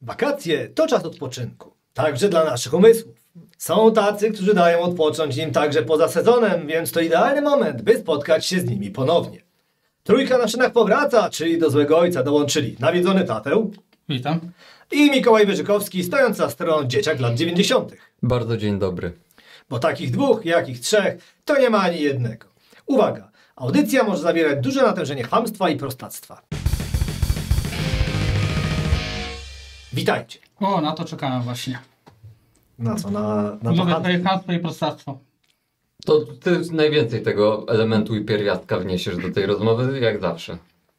Wakacje to czas odpoczynku, także dla naszych umysłów. Są tacy, którzy dają odpocząć im także poza sezonem, więc to idealny moment, by spotkać się z nimi ponownie. Trójka na szynach powraca, czyli do Złego Ojca dołączyli nawiedzony Tateł. Witam. I Mikołaj Wyżykowski, stojąc za stroną dzieciak lat 90. Bardzo dzień dobry. Bo takich dwóch, jakich trzech, to nie ma ani jednego. Uwaga, audycja może zawierać duże natężenie chamstwa i prostactwa. Witajcie. O, na to czekałem właśnie. Na co? Na to Lubię chamstwo? twoje chamstwo i prostactwo. To ty najwięcej tego elementu i pierwiastka wniesiesz do tej rozmowy, jak zawsze.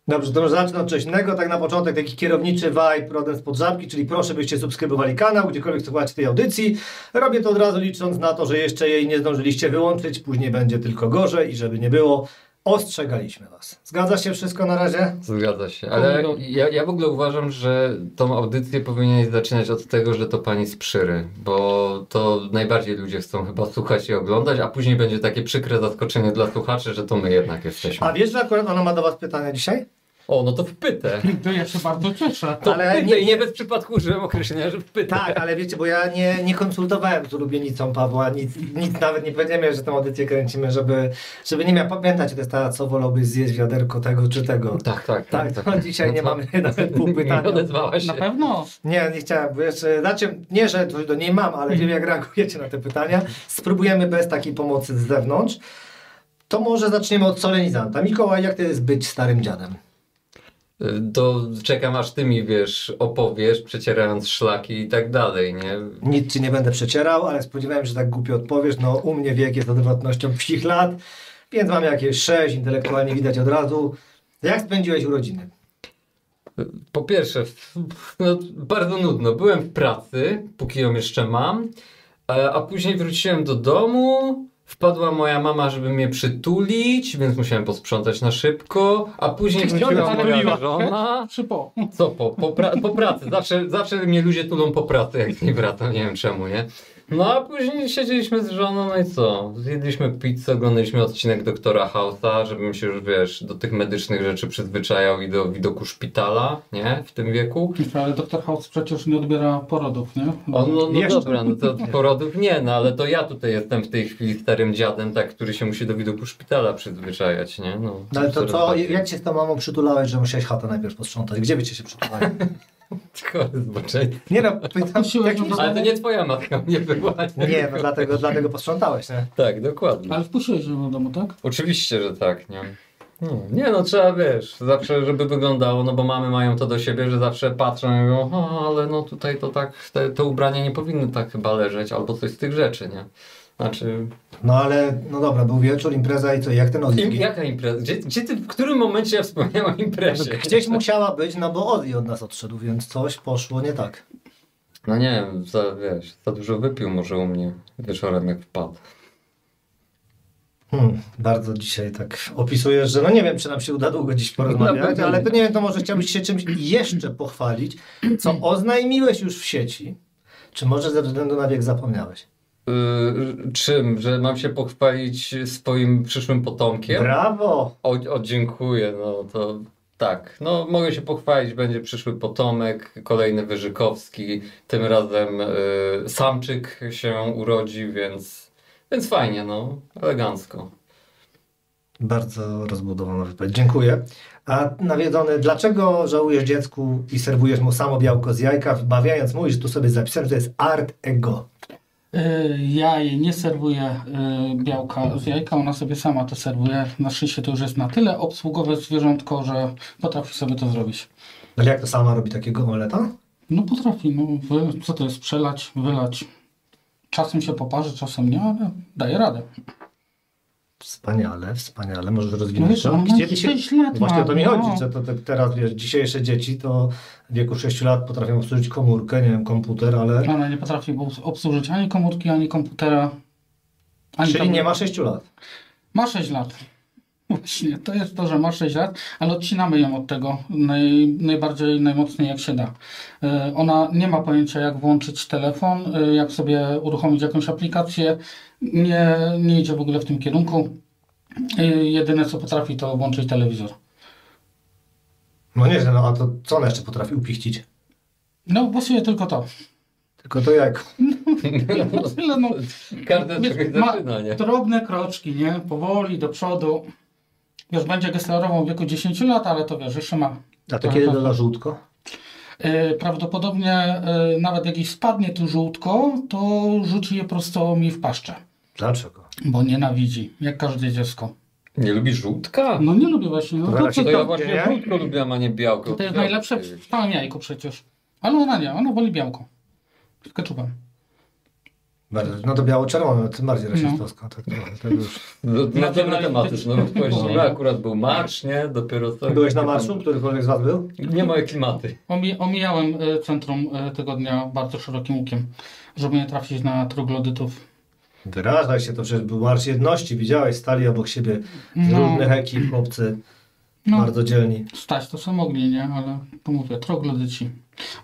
Dobrze, to może zacznę od czegoś innego. Tak na początek taki kierowniczy vibe rodem spod żabki, czyli proszę byście subskrybowali kanał, gdziekolwiek słuchacie tej audycji. Robię to od razu licząc na to, że jeszcze jej nie zdążyliście wyłączyć, później będzie tylko gorzej i żeby nie było, ostrzegaliśmy was. Zgadza się wszystko na razie? Zgadza się, ale ja w ogóle uważam, że tą audycję powinieneś zaczynać od tego, że to pani z Przyry, bo to najbardziej ludzie chcą chyba słuchać i oglądać, a później będzie takie przykre zaskoczenie dla słuchaczy, że to my jednak jesteśmy. A wiesz, że akurat ona ma do was pytania dzisiaj? O, no to wpytę. To ja się bardzo cieszę. To Ale wpytę i nie bez przypadku użyłem określenia, że wpytę. Tak, ale wiecie, bo ja nie konsultowałem z ulubienicą Pawła, nic nawet nie powiedziałem, że tę audycję kręcimy, żeby nie miał pamiętać, to jest ta, co wolałbyś zjeść wiaderko tego czy tego. Tak. To dzisiaj nie mamy nawet pół pytania. Nie odezwała się. Na pewno. Nie chciałem, bo jeszcze, znaczy, nie, że coś do niej mam, ale wiem jak reagujecie na te pytania. Spróbujemy bez takiej pomocy z zewnątrz. To może zaczniemy od solenizanta. Mikołaj, jak to jest być starym dziadem? To czekam aż ty mi, opowiesz, przecierając szlaki i tak dalej, nie? Nic ci nie będę przecierał, ale spodziewałem się, że tak głupio odpowiesz. No u mnie wiek jest odwrotnością psich lat, więc mam jakieś 6, intelektualnie widać od razu. Jak spędziłeś urodziny? Po pierwsze, bardzo nudno. Byłem w pracy, póki ją jeszcze mam, a później wróciłem do domu, wpadła moja mama, żeby mnie przytulić, więc musiałem posprzątać na szybko, a później wróciła moja żona. Szypo. Co po pracy? Zawsze mnie ludzie tulą po pracy, jak z niej wracam, nie wiem czemu, nie? No a później siedzieliśmy z żoną, no i co? Zjedliśmy pizzę, oglądaliśmy odcinek Doktora House'a, żebym się już, do tych medycznych rzeczy przyzwyczajał i do widoku szpitala, nie? W tym wieku. Ale doktor House przecież nie odbiera porodów, nie? No dobra, no to porodów nie, no ale to ja tutaj jestem w tej chwili starym dziadem, tak, który się musi do widoku szpitala przyzwyczajać, nie? No ale to co, jak się z tą mamą przytulałeś, że musiałeś chatę najpierw posprzątać? Gdzie byście się przytulali? Chory zboczenie. Nie no, pytam, Ale to nie twoja matka mnie była. Nie, no dlatego posprzątałeś, nie? Tak, dokładnie. Ale wpuściłeś ją do domu, tak? Oczywiście, że tak, nie? No trzeba, zawsze żeby wyglądało, no bo mamy mają to do siebie, że zawsze patrzą i mówią, ale no tutaj to tak, te ubrania nie powinny tak chyba leżeć, albo coś z tych rzeczy, nie? Znaczy... No ale, no dobra, był wieczór, impreza i co, jak ten Ozzy? Jaka impreza? Gdzie ty, w którym momencie ja wspomniałem o imprezie? Gdzieś musiała być, no bo Ozzy od nas odszedł, więc coś poszło nie tak. No nie wiem, za dużo wypił może u mnie wieczorem jak wpadł. Bardzo dzisiaj tak opisujesz, że no nie wiem, czy nam się uda długo dziś porozmawiać, ale to nie wiem, to może chciałbyś się czymś jeszcze pochwalić, co oznajmiłeś już w sieci, czy może ze względu na wiek zapomniałeś? Czym? Że mam się pochwalić swoim przyszłym potomkiem? Brawo! Dziękuję, no to tak. No mogę się pochwalić, będzie przyszły potomek, kolejny Wyżykowski, tym razem samczyk się urodzi, więc fajnie, no, elegancko. Bardzo rozbudowana wypowiedź. Dziękuję. A nawiedzony, dlaczego żałujesz dziecku i serwujesz mu samo białko z jajka, wmawiając mu, że tu sobie zapisałem, że to jest art ego? Ja jej nie serwuję białka z jajka, ona sobie sama to serwuje. Na szczęście to już jest na tyle obsługowe zwierzątko, że potrafi sobie to zrobić. Ale jak to sama robi takiego omeleta? No potrafi, co to jest, przelać, wylać. Czasem się poparzy, czasem nie, ale daje radę. Wspaniale, możesz rozwinąć to. Ona 6 lat Właśnie ma, o to mi no. chodzi, że to teraz, dzisiejsze dzieci to w wieku 6 lat potrafią obsłużyć komórkę, nie wiem, komputer, ale... Ona nie potrafi obsłużyć ani komórki, ani komputera. Czyli nie ma 6 lat. Ma 6 lat. Właśnie, to jest to, że ma 6 lat, ale odcinamy ją od tego najbardziej, najmocniej jak się da. Ona nie ma pojęcia jak włączyć telefon, jak sobie uruchomić jakąś aplikację. Nie idzie w ogóle w tym kierunku. Jedyne co potrafi to włączyć telewizor. No nieźle, no a to co ona jeszcze potrafi upichcić? No właściwie tylko to. Tylko to jak? Tyle, no. Każdy Wiesz, czegoś ma zaczyna, nie? drobne kroczki, nie? Powoli do przodu. Wiesz, będzie geslerował w wieku 10 lat, ale to wiesz, jeszcze ma. A to kiedy doda żółtko? Prawdopodobnie nawet jak ich spadnie tu żółtko, to rzuci je prosto mi w paszczę. Dlaczego? Bo nienawidzi, jak każde dziecko. Nie lubisz żółtka? No nie lubię właśnie. No, To to, raczej To ja to, właśnie nie? żółtko lubiłam, a nie białko. to jest najlepsze w całym jajku przecież. Ale ona nie, ona woli białko. Z keczupem. No to biało-czerwone, tym bardziej rasistowsko. Tak, to już. Na dobre tematy, no właściwie akurat był marsz, nie? Dopiero co. Byłeś na marszu? Którykolwiek z was był? Nie moje klimaty. Omijałem centrum tego dnia bardzo szerokim łukiem, żeby nie trafić na troglodytów. Wyrażaj się, to przecież był Marsz Jedności. Widziałeś, stali obok siebie z No. różnych ekip, chłopcy, No, bardzo dzielni. stać to co mogli, nie? Ale to mówię, troglodyci.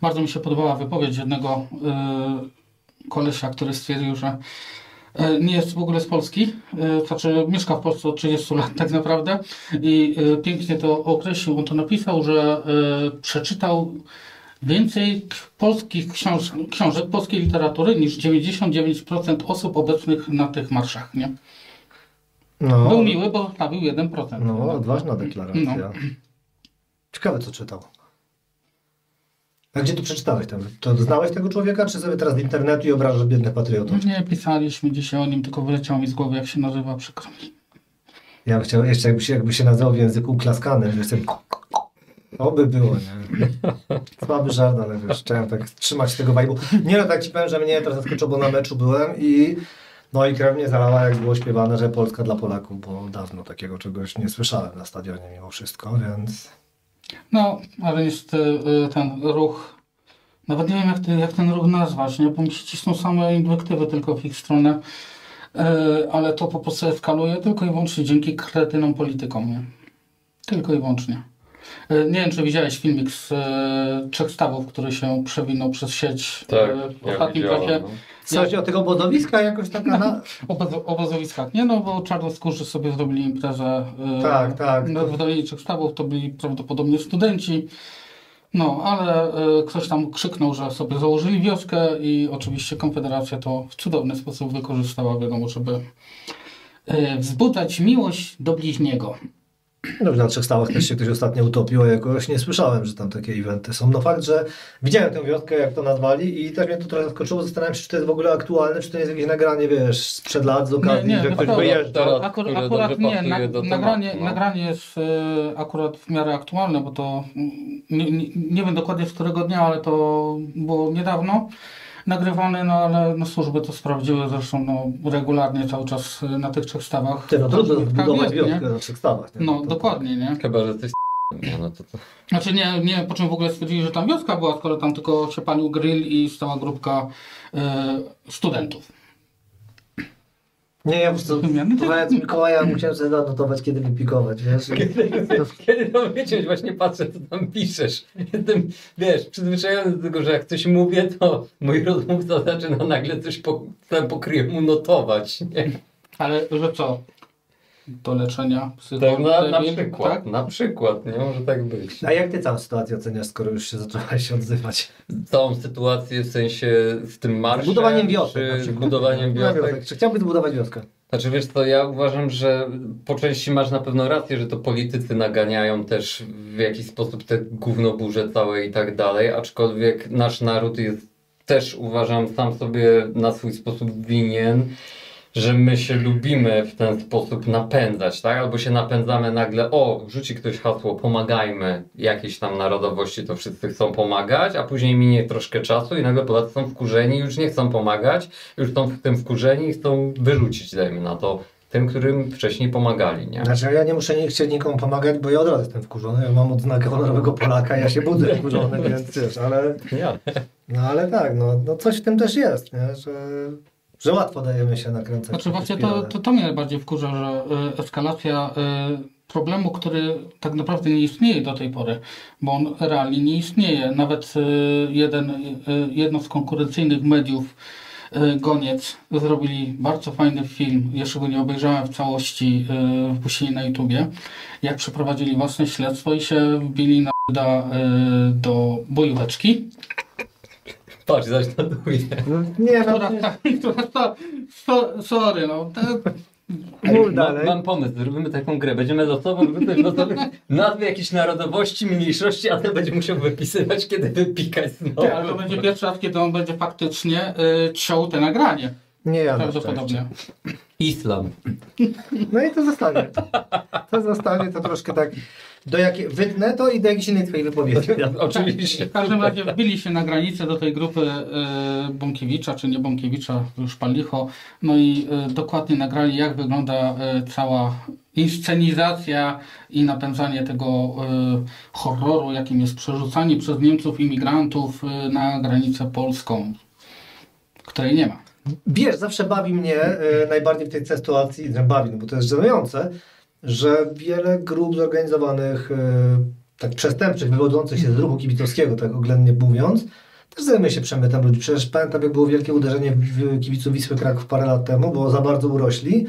Bardzo mi się podobała wypowiedź jednego kolesia, który stwierdził, że nie jest w ogóle z Polski, znaczy mieszka w Polsce od 30 lat tak naprawdę i pięknie to określił, on to napisał, że przeczytał więcej polskich książek, polskiej literatury niż 99% osób obecnych na tych marszach, nie? No, Był miły, bo zostawił 1%. no odważna deklaracja. No. Ciekawe, co czytał. A gdzie tu przeczytałeś tam? To znałeś tego człowieka, czy sobie teraz z internetu i obrażasz biednych patriotów? Nie pisaliśmy dzisiaj o nim, tylko wyleciał mi z głowy, jak się nazywa, przykro mi. Ja bym chciał jeszcze, jakby się nazywał w języku klaskanym, wiesz, ten... To by było, nie? Słaby żart, ale wiesz, chciałem tak trzymać tego vibe'u. Nie no, tak ci powiem, że mnie teraz zaskoczyło, bo na meczu byłem i no i krew mnie zalała, jak było śpiewane, że Polska dla Polaków, bo dawno takiego czegoś nie słyszałem na stadionie mimo wszystko, więc... No, ale jest ten ruch, nawet nie wiem jak ten ruch nazwać, nie? Bo mi się cisną same inwektywy tylko w ich stronę, ale to po prostu eskaluje tylko i wyłącznie dzięki kretynom politykom, nie? Tylko i wyłącznie. Nie wiem, czy widziałeś filmik z Trzech Stawów, który się przewinął przez sieć Tak, w ostatnim czasie. no. Coś o tych obozowiskach jakoś taka na... Obozowiskach. Nie no, bo czarnoskórzy sobie zrobili imprezę Tak. w Dolinie Trzech Stawów, to byli prawdopodobnie studenci. No, ale ktoś tam krzyknął, że sobie założyli wioskę i oczywiście Konfederacja to w cudowny sposób wykorzystała, wiadomo, żeby wzbudzać miłość do bliźniego. No na Trzech Stawach też się ktoś ostatnio utopił, a jakoś nie słyszałem, że tam takie eventy są. No fakt, że widziałem tę wioskę, jak to nazwali i też mnie to trochę zaskoczyło, zastanawiam się, czy to jest w ogóle aktualne, czy to nie jest jakieś nagranie, wiesz, sprzed lat z okazji, Nie, że wiesz ktoś co, wyjeżdżał. które Akurat dobrze nie, pasuje do nagranie, tematu, no. nagranie jest akurat w miarę aktualne, bo to nie wiem dokładnie z którego dnia, ale to było niedawno nagrywane, no ale no, służby to sprawdziły, zresztą no, regularnie cały czas na tych Trzech Stawach. Ty, no trudno zbudować jest, wioskę nie? na Trzech Stawach. Nie? No To- dokładnie, nie? Chyba, że coś nie, no to... Znaczy nie, po czym w ogóle stwierdzili, że tam wioska była, skoro tam tylko się palił grill i stała grupka studentów. Nie, ja po prostu Wymiany? powiedz Mikołaja, musiałem sobie zanotować, kiedy wypikować, wiesz? Kiedy to wiedzieć, właśnie patrzę, co tam piszesz. Jestem, wiesz, przyzwyczajony do tego, że jak coś mówię, to mój rozmówca zaczyna nagle coś pokryje mu notować, nie? Ale że co? Do leczenia Tak, psychologicznego, na przykład, tak? na przykład, nie może tak być. A jak ty całą sytuację oceniasz, skoro już się zaczęłaś się odzywać? Całą sytuację w sensie z tym marszem, Budowaniem wiosek na czy przykład. budowaniem wiosek. Czy chciałbyś zbudować wioskę? Znaczy wiesz co, ja uważam, że po części masz na pewno rację, że to politycy naganiają też w jakiś sposób te gównoburze całe i tak dalej, aczkolwiek nasz naród jest też uważam sam sobie na swój sposób winien, że my się lubimy w ten sposób napędzać, tak? Albo się napędzamy nagle, o, rzuci ktoś hasło, pomagajmy jakiejś tam narodowości, to wszyscy chcą pomagać, a później minie troszkę czasu i nagle Polacy są wkurzeni, już nie chcą pomagać, już są w tym wkurzeni i chcą wyrzucić, dajmy na to, tym, którym wcześniej pomagali, nie? Znaczy ja nie muszę chcieć nikomu pomagać, bo ja od razu jestem wkurzony, ja mam odznakę honorowego Polaka, ja się budzę wkurzony, więc wiesz, ale... Ja. No ale tak, no coś w tym też jest, nie? Że łatwo dajemy się nakręcać. Znaczy w właśnie spirale. to mnie najbardziej wkurza, że eskalacja problemu, który tak naprawdę nie istnieje do tej pory, bo on realnie nie istnieje. Nawet jedno z konkurencyjnych mediów, Goniec, zrobili bardzo fajny film, jeszcze go nie obejrzałem w całości, wpuścili na YouTubie, jak przeprowadzili własne śledztwo i się wbili do bojóweczki. Patrz, zaś notuję. Nie, Sorry, no. mów dalej. Mam pomysł, zrobimy taką grę. Będziemy losowo wrzucać losowych nazwy jakiejś narodowości, mniejszości, a ten będzie musiał wypisywać, kiedy wypikać znowu. Ale to będzie pierwszy raz, kiedy on będzie faktycznie ciął te nagranie. Nie ja. Prawdopodobnie. Islam. No i to zostawię. To troszkę tak. Wytnę to i do jakiejś innej twojej wypowiedzi. Oczywiście. W każdym razie wbili się na granicę do tej grupy Bąkiewicza, czy nie Bąkiewicza, już pan licho. No i dokładnie nagrali, jak wygląda cała inscenizacja i napędzanie tego horroru, jakim jest przerzucanie przez Niemców imigrantów na granicę polską, której nie ma. Wiesz, zawsze bawi mnie najbardziej w tej sytuacji, no bo to jest żenujące, że wiele grup zorganizowanych, tak przestępczych, wywodzących się z ruchu kibicowskiego, tak oględnie mówiąc, też zajmuje się przemytem ludzi. Przecież pamiętam, jak było wielkie uderzenie w kibiców Wisły Kraków parę lat temu, bo za bardzo urośli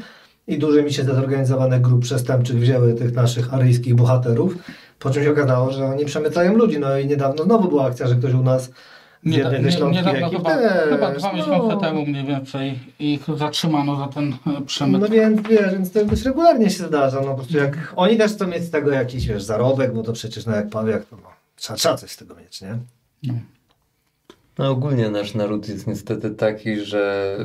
i duże mi się ze zorganizowanych grup przestępczych wzięły tych naszych aryjskich bohaterów, po czym się okazało, że oni przemycają ludzi. No i niedawno znowu była akcja, że ktoś u nas Niedawno, chyba 2 miesiące temu mniej więcej ich zatrzymano za ten przemyt. No więc to dość regularnie się zdarza. No po prostu jak oni też chcą mieć z tego jakiś, zarobek, bo to przecież jak to trzeba coś z tego mieć, nie? No ogólnie nasz naród jest niestety taki, że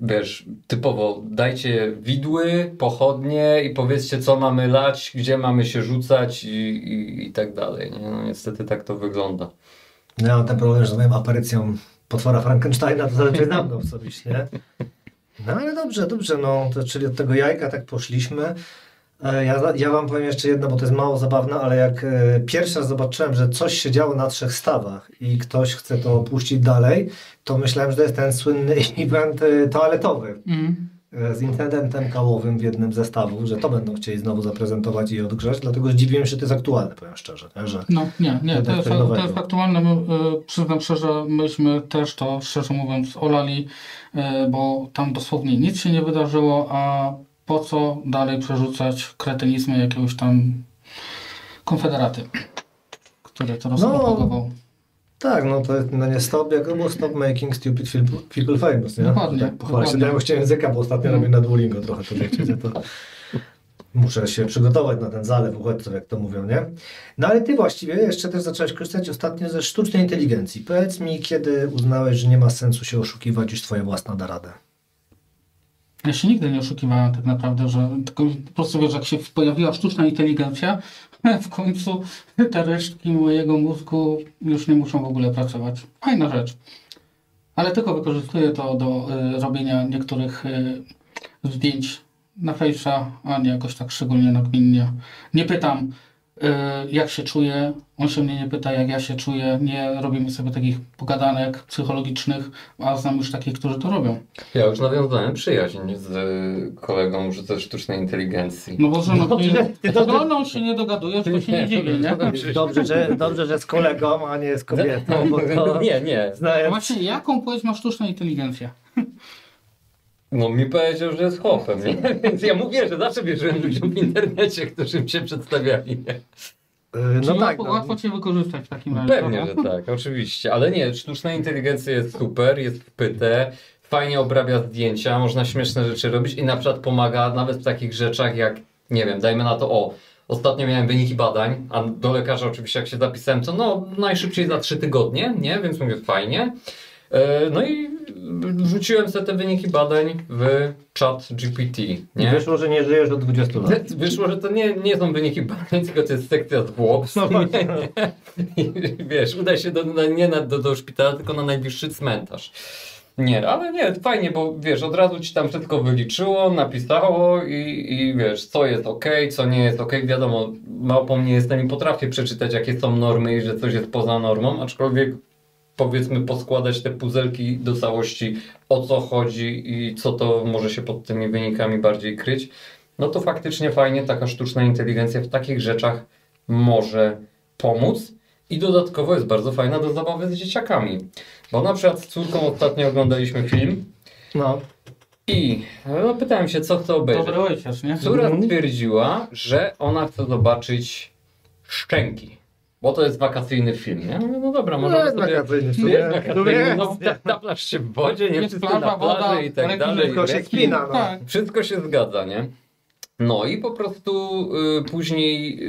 wiesz, typowo dajcie widły, pochodnie i powiedzcie, co mamy lać, gdzie mamy się rzucać i tak dalej. Nie? No niestety tak to wygląda. No, ja mam ten problem, że z moją aparycją potwora Frankensteina to zależy na mną osobiście, nie? No ale dobrze, no to, czyli od tego jajka tak poszliśmy. Ja wam powiem jeszcze jedno, bo to jest mało zabawne, ale jak pierwszy raz zobaczyłem, że coś się działo na 3 stawach i ktoś chce to opuścić dalej, to myślałem, że to jest ten słynny event toaletowy z incydentem kałowym w jednym ze stawów, że to będą chcieli znowu zaprezentować i odgrzać, dlatego zdziwiłem się, że to jest aktualne, powiem szczerze. Nie? Że no nie, to jest aktualne. Przyznam szczerze, myśmy też to, szczerze mówiąc, olali, bo tam dosłownie nic się nie wydarzyło, a po co dalej przerzucać kretynizmy jakiegoś tam konfederaty, który to rozpropagował. Tak, no to jest nie stop, jak było stop making stupid people famous, nie? Dokładnie. Tak, pochwalę się dałem języka, bo ostatnio robię na Duolingo trochę, to wiecie, to muszę się przygotować na ten zalew uchodźców, jak to mówią, nie? No ale ty właściwie jeszcze też zacząłeś korzystać ostatnio ze sztucznej inteligencji. Powiedz mi, kiedy uznałeś, że nie ma sensu się oszukiwać, już twoja własna da radę? Ja się nigdy nie oszukiwałem tak naprawdę, że tylko po prostu wiesz, jak się pojawiła sztuczna inteligencja, w końcu te resztki mojego mózgu już nie muszą w ogóle pracować. Fajna rzecz. Ale tylko wykorzystuję to do robienia niektórych zdjęć na Face'a, a nie jakoś tak szczególnie nagminnie. Nie pytam, jak się czuję, on się mnie nie pyta, jak ja się czuję, nie robimy sobie takich pogadanek psychologicznych, a znam już takich, którzy to robią. Ja już nawiązałem przyjaźń z kolegą ze sztucznej inteligencji. No bo z żoną się nie dogadujesz, to się nie dziwię, nie? Dobrze, że z kolegą, a nie z kobietą, bo to... Nie. A właśnie, jaką płeć ma sztuczna inteligencja? No mi powiedział, że jest chłopem, nie? Więc ja mówię, że zawsze wierzyłem ludziom w internecie, którzy mi się przedstawiali, nie? No tak, łatwo cię wykorzystać w takim razie. Pewnie, że tak, oczywiście. Ale nie, sztuczna inteligencja jest super, jest wpyte, fajnie obrabia zdjęcia, można śmieszne rzeczy robić i na przykład pomaga nawet w takich rzeczach jak, nie wiem, dajmy na to, ostatnio miałem wyniki badań, a do lekarza oczywiście jak się zapisałem, to najszybciej za 3 tygodnie, nie? Więc mówię, fajnie. No i wrzuciłem sobie te wyniki badań w czat GPT. Nie? Wyszło, że nie żyjesz od 20 lat. Wyszło, że to nie są wyniki badań, tylko to jest sekcja zwłok. I wiesz, udaj się nie do szpitala, tylko na najbliższy cmentarz. Nie, ale nie, fajnie, bo wiesz, od razu ci tam wszystko wyliczyło, napisało i wiesz, co jest okej, co nie jest okej. Wiadomo, małpą nie jestem i potrafię przeczytać, jakie są normy i że coś jest poza normą, aczkolwiek powiedzmy poskładać te puzelki do całości, o co chodzi i co to może się pod tymi wynikami bardziej kryć, no to faktycznie fajnie taka sztuczna inteligencja w takich rzeczach może pomóc i dodatkowo jest bardzo fajna do zabawy z dzieciakami. Bo na przykład z córką ostatnio oglądaliśmy film i pytałem się, co chce obejrzeć. Dobry ojciec, nie? Córa stwierdziła, że ona chce zobaczyć Szczęki. bo to jest wakacyjny film, nie? No dobra, No możemy jest sobie... wakacyjny w sumie. Jest wakacyjny, Jest. no taplasz się w wodzie, nie Jest wszyscy plaża, na plaży woda, i tak rekin, dalej. tylko się rekin. spina, no. Tak. Wszystko się zgadza, nie? No i po prostu później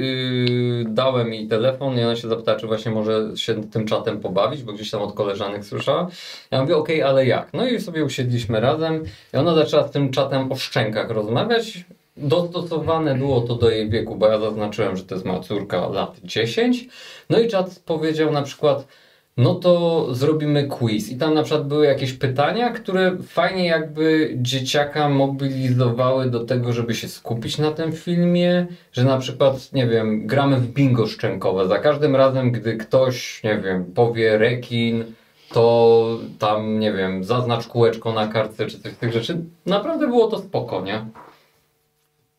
dałem jej telefon i ona się zapytała, czy właśnie może się tym czatem pobawić, bo gdzieś tam od koleżanek słyszała. Ja mówię, okej, ale jak? No i sobie usiedliśmy razem i ona zaczęła z tym czatem o szczękach rozmawiać. Dostosowane było to do jej wieku, bo ja zaznaczyłem, że to jest moja córka lat 10. No i czat powiedział na przykład, no to zrobimy quiz. I tam na przykład były jakieś pytania, które fajnie jakby dzieciaka mobilizowały do tego, żeby się skupić na tym filmie, że na przykład, nie wiem, gramy w bingo szczękowe. Za każdym razem, gdy ktoś, nie wiem, powie rekin, to tam, nie wiem, zaznacz kółeczko na kartce czy coś z tych rzeczy. Naprawdę było to spoko, nie?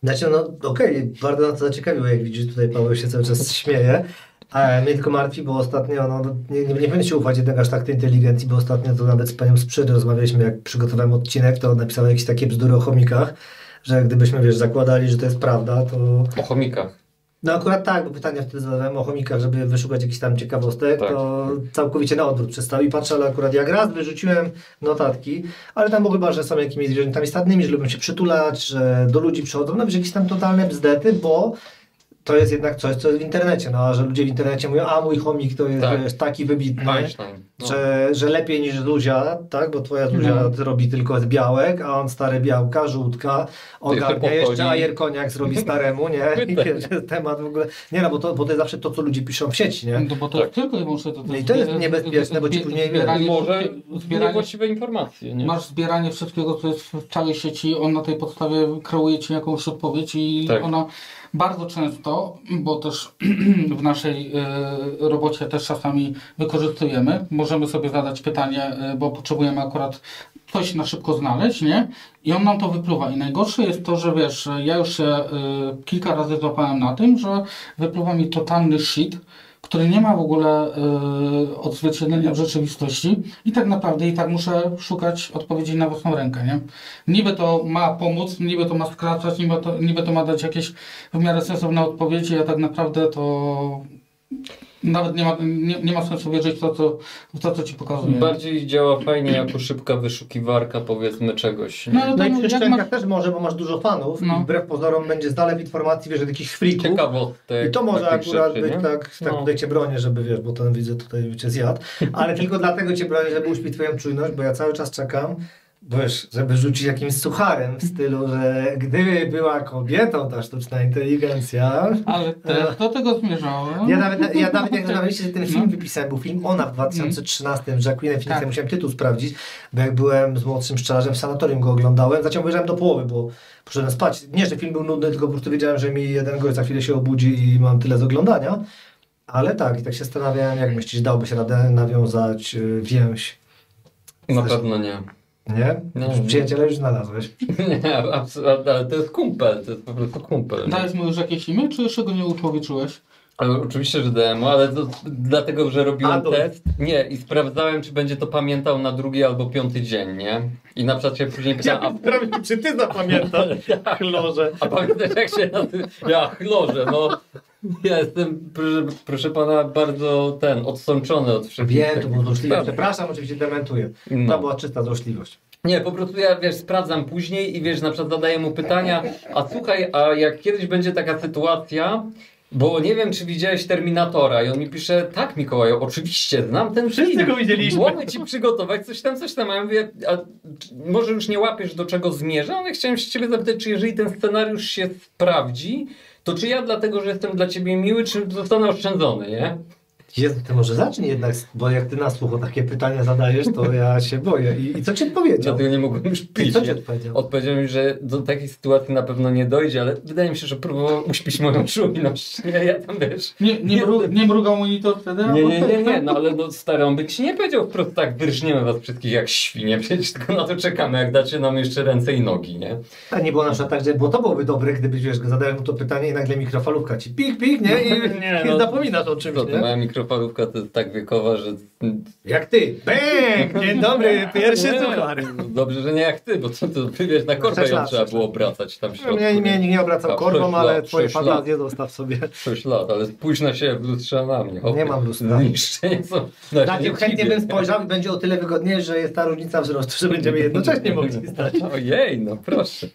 Znaczy, no okej, bardzo nas to zaciekawiło, jak widzisz, tutaj Paweł się cały czas śmieje. A mnie tylko martwi, bo ostatnio, no, nie powinien się ufać jednak aż tak tej inteligencji, bo ostatnio to nawet z panią Sprzyry rozmawialiśmy, jak przygotowałem odcinek, to napisała jakieś takie bzdury o chomikach, że gdybyśmy, wiesz, zakładali, że to jest prawda, to... O chomikach. No akurat tak, bo pytania wtedy zadawałem o chomikach, żeby wyszukać jakichś tam ciekawostek, Tak. to całkowicie na odwrót przestał i patrzę, ale akurat jak raz wyrzuciłem notatki, ale tam było chyba, że są jakimiś zwierzętami stadnymi, że lubią się przytulać, że do ludzi przychodzą, no wiesz, jakieś tam totalne bzdety, bo to jest jednak coś, co jest w internecie, no a że ludzie w internecie mówią, a mój chomik to jest Tak. wiesz, taki wybitny, Einstein. No. że lepiej niż Zuzia, tak, bo twoja Zuzia robi tylko z białek, a on stare białka, żółtka, ogarnia pochodzi. jeszcze, a Jerkoniak zrobi staremu, nie? I wiesz, temat w ogóle, nie no, bo to jest zawsze to, co ludzie piszą w sieci, nie? No bo to Tak. jest tylko i wyłącznie to. No i to jest niebezpieczne, bo ci później zbieranie, Może zbieranie, niewłaściwe informacje, nie? masz zbieranie wszystkiego, co jest w całej sieci, on na tej podstawie kreuje ci jakąś odpowiedź i Tak. ona bardzo często, bo też w naszej robocie też czasami wykorzystujemy, możemy sobie zadać pytanie, bo potrzebujemy akurat coś na szybko znaleźć, nie? I on nam to wypluwa. I najgorsze jest to, że wiesz, ja już się kilka razy złapałem na tym, że wypluwa mi totalny shit, który nie ma w ogóle odzwierciedlenia w rzeczywistości i tak naprawdę i tak muszę szukać odpowiedzi na własną rękę, nie? Niby to ma pomóc, niby to ma skracać, niby to ma dać jakieś w miarę sensowne odpowiedzi, a tak naprawdę to nawet nie ma sensu wierzyć w to, co ci pokazuje. Bardziej działa fajnie jako szybka wyszukiwarka, powiedzmy, czegoś. Nie? No, ale No i to przy jak szczękach masz- też może, bo masz dużo fanów No. i wbrew pozorom będzie zalew informacji, wiesz, od jakichś freaków. Ciekawostek. I to może takich akurat rzeczy, być nie? tak No. tutaj cię bronię, żeby wiesz, bo ten widzę tutaj cię zjadł, ale tylko dlatego cię bronię, żeby uśpić twoją czujność, bo ja cały czas czekam, wiesz, żeby rzucić jakimś sucharem w stylu, że gdyby była kobietą ta sztuczna inteligencja. Ale też do tego zmierzałem. Ja nawet jak rozmawialiście, że ten film wypisałem, był film Ona w 2013, z Jacqueline Phoenix, Tak. musiałem tytuł sprawdzić, bo jak byłem z młodszym pszczelarzem w sanatorium go oglądałem, zacząłem obejrzałem do połowy, bo poszedłem spać. Nie, że film był nudny, tylko po prostu wiedziałem, że mi jeden gość za chwilę się obudzi i mam tyle z oglądania. Ale tak, i tak się zastanawiałem, jak myślisz, dałoby się radę nawiązać więź, Na pewno nie. nie? No. Już przyjaciela już znalazłeś. Nie, absolutnie, ale to jest kumpel, to jest po prostu kumpel. nie? Dałeś mu już jakieś imię, czy jeszcze go nie uczłowieczyłeś? Ale oczywiście, że dałem, ale to dlatego, że robiłem Adolf. test. Nie, i sprawdzałem, czy będzie to pamiętał na drugi albo piąty dzień, nie? I na przykład się później pytałem, Czy ty zapamiętasz, chlorze? a pamiętasz jak się nazywa? Ja chlorze, no. Ja jestem, proszę pana, bardzo odsączony od wszystkich. Wiem, to takich było złośliwe. spraw. Przepraszam, oczywiście dementuję. No. To była czysta złośliwość. Nie, po prostu ja, wiesz, sprawdzam później i wiesz, na przykład zadaję mu pytania, a słuchaj, a jak kiedyś będzie taka sytuacja, bo nie wiem, czy widziałeś Terminatora i on mi pisze, tak Mikołaju, oczywiście, znam ten Wszyscy film. go widzieliśmy. Mogę ci przygotować coś tam, a ja mówię, a może już nie łapiesz, do czego zmierzam, ale chciałem się ciebie zapytać, czy jeżeli ten scenariusz się sprawdzi, to czy ja dlatego, że jestem dla ciebie miły, czy zostanę oszczędzony, nie? Jezu, ty może zacznij jednak, bo jak ty na słuch o takie pytania zadajesz, to ja się boję. I co ci odpowiedział? Dlatego nie mogłem już I pić. co ci nie? odpowiedział? Odpowiedział mi, że do takiej sytuacji na pewno nie dojdzie, ale wydaje mi się, że próbował uśpić moją czujność. Nie, ja tam wiesz. Nie mrugał monitor wtedy? Nie, no ale no stary, on by ci nie powiedział wprost tak, wyrżniemy was wszystkich jak świnie, przecież tylko na to czekamy, jak dacie nam jeszcze ręce i nogi, nie? A nie było na przykład tak, że bo to byłoby dobre, gdybyś wiesz, zadałem mu to pytanie i nagle mikrofalówka ci pik, nie? I Nie, i no. zapominasz o czymś, Co to, nie? moja mikrofalówka to jest tak wiekowa, że... Jak ty. Bęk! Dzień dobry, pierwszy suchar. Dobrze, że nie jak ty, bo to wiesz, na korbę 6 ją lat, trzeba 6 było lat. obracać tam w środku. Mnie nikt nie obracał A, korbą, 6 ale lat, twoje 6 lat. fantazje zostaw sobie. 6 lat, ale spójrz na siebie w lustrze, a na mnie. Hopie. Nie mam lustra. Zniszczenie są... Na tym chętnie bym spojrzał i będzie o tyle wygodniej, że jest ta różnica wzrostu, że będziemy jednocześnie mogli stać. Ojej, no proszę.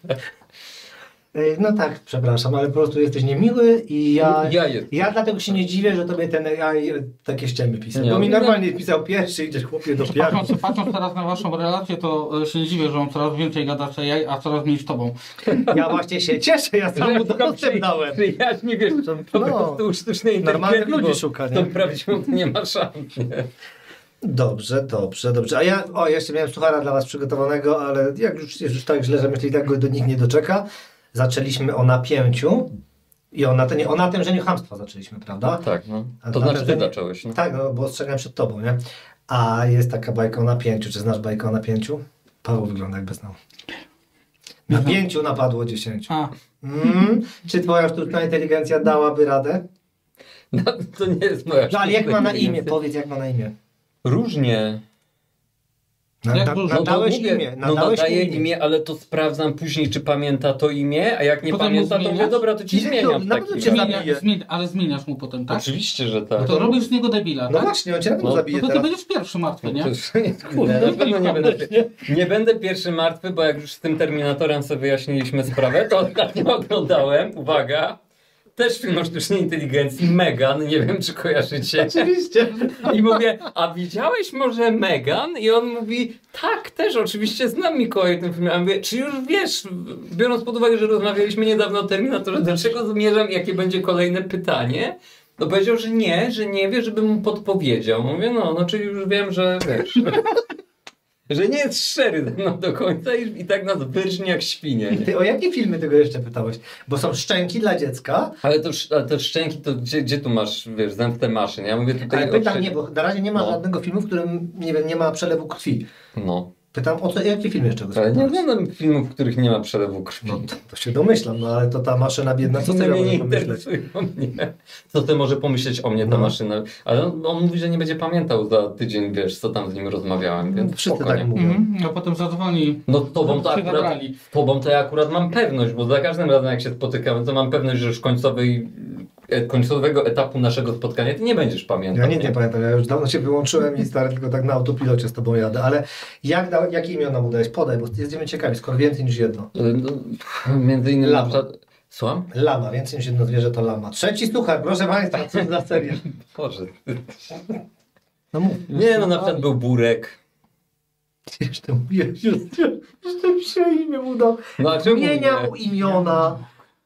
No tak, przepraszam, ale po prostu jesteś niemiły i ja dlatego się nie dziwię, że tobie ten AI takie ściemy pisał. Nie, Bo mi no- normalnie pisał pierwszy, idziesz chłopie do piachu. Patrząc teraz na waszą relację, to się nie dziwię, że on coraz więcej gada z AI, a coraz mniej z tobą. Ja właśnie się cieszę, ja sam mu dostęp dałem. Przyjaźni, wiesz, po No. prostu u sztucznej Normalnych inteligencji, ludzi bo szuka, z nie? tą prawdziwą to nie ma szans, nie? Dobrze. A ja, jeszcze miałem suchara dla was przygotowanego, ale jak już jest już tak źle, że myślę i tak go do nikt nie doczeka. Zaczęliśmy o napięciu i o natężeniu chamstwa zaczęliśmy, prawda? Tak, no. A To na znaczy ty natężenie- zacząłeś, no. Tak, no bo ostrzegam przed tobą, nie? A jest taka bajka o napięciu. Czy znasz bajkę o napięciu? Paweł wygląda jakby znał. Na 5 napadło 10. A, Czy twoja sztuczna inteligencja dałaby radę? No, to nie jest moja No ale jak sztuczna ma na imię? inteligencja. Powiedz jak ma na imię. Różnie. Jak dużo? Nadałeś mówię, imię. no nadaję imię, ale to sprawdzam później, czy pamięta to imię, a jak nie Potem pamięta, mu to mówię, zmieniasz? dobra, to ci Nie, zmieniam no, w na takim pewno cię razie. zabije. ale zmieniasz mu potem, tak? Oczywiście, że tak. To robisz z niego debila, No tak? właśnie, on cię na pewno No, zabije No to ty teraz. będziesz pierwszy martwy, nie? To już jest, kurde, na pewno nie będę pierwszy martwy, bo jak już z tym Terminatorem sobie wyjaśniliśmy sprawę, to ostatnio oglądałem, uwaga, też film o sztucznej inteligencji, Megan, nie wiem czy kojarzycie. Oczywiście. I mówię, a widziałeś może Megan? I on mówi, tak, też oczywiście znam Mikołaj ten film. Ja mówię, czy już wiesz, biorąc pod uwagę, że rozmawialiśmy niedawno o Terminatorze, do czego zmierzam, jakie będzie kolejne pytanie? No powiedział, że nie wie, żeby mu podpowiedział. Mówię, no czyli już wiem, że wiesz, że nie jest szczery ze mną do końca i tak nas wyrżnie jak świnie. Nie? Ty o jakie filmy tego jeszcze pytałeś? Bo są szczęki dla dziecka. Ale to szczęki, to gdzie tu masz, wiesz, zemstę maszyn? Ja mówię tutaj Ale o pytam nie, bo na razie nie ma No. żadnego filmu, w którym, nie wiem, nie ma przelewu krwi. No. Pytam o co, jakie filmy jeszcze go Ale nie spytałeś? oglądam filmów, w których nie ma przelewu krwi. No to się domyślam, no ale to ta maszyna biedna, co One sobie mnie może nie pomyśleć? interesują mnie. Co ty może pomyśleć o mnie ta No. maszyna? Ale on mówi, że nie będzie pamiętał za tydzień, wiesz, co tam z nim rozmawiałem, więc Wszyscy spoko, tak nie? mówią. No potem zadzwoni. No z tobą to Się akurat, zabrali. z tobą to ja akurat mam pewność, bo za każdym razem jak się spotykamy, to mam pewność, że już końcowego etapu naszego spotkania ty nie będziesz pamiętał. Ja nic nie pamiętam, ja już dawno się wyłączyłem i stary tylko tak na autopilocie z tobą jadę, ale jakie imiona mu dałeś? Podaj, bo jesteśmy ciekawi, skoro więcej niż jedno. No, między innymi Lama. na przykład... Słucham? Lama, więcej niż jedno zwierzę to lama. Trzeci suchar, proszę państwa, co za seria. Boże. No mów. Nie, no na przykład był Burek. Jeszcze mówiłeś, jeszcze przy imię mu dał. No a czemu Zmienia nie? mu imiona.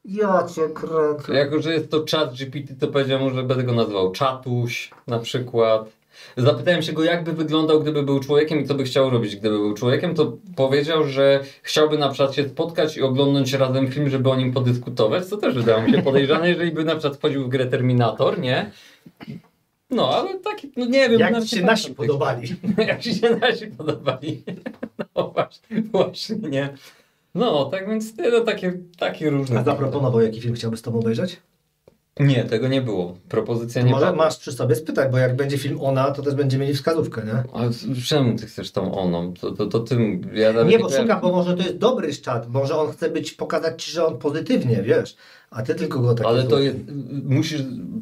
Ja cię kręcę. Jako, że jest to czat GPT, to powiedział mu, że będę go nazywał Czatuś na przykład. Zapytałem się go, jak by wyglądał, gdyby był człowiekiem i co by chciał robić, gdyby był człowiekiem, to powiedział, że chciałby na przykład się spotkać i oglądnąć razem film, żeby o nim podyskutować, co też wydało mi się podejrzane, jeżeli by na przykład wchodził w grę Terminator, nie? No, ale taki, no nie wiem. Jak nawet ci nie się nasi pamiętam tych- podobali. Jak ci się nasi podobali. No właśnie, nie. No, tak więc no, takie różne. A zaproponował, jaki film chciałby z tobą obejrzeć? Nie, tego nie było. Propozycja To nie może padła. masz przy sobie spytać, bo jak będzie film Ona, to też będziemy mieli wskazówkę, nie? Ale czemu ty chcesz tą oną? To ty... Ja nawet Nie, bo wiem. szukam, bo może to jest dobry czat, może on chce pokazać ci, że on pozytywnie, wiesz, a ty tylko go tak... Ale to jest...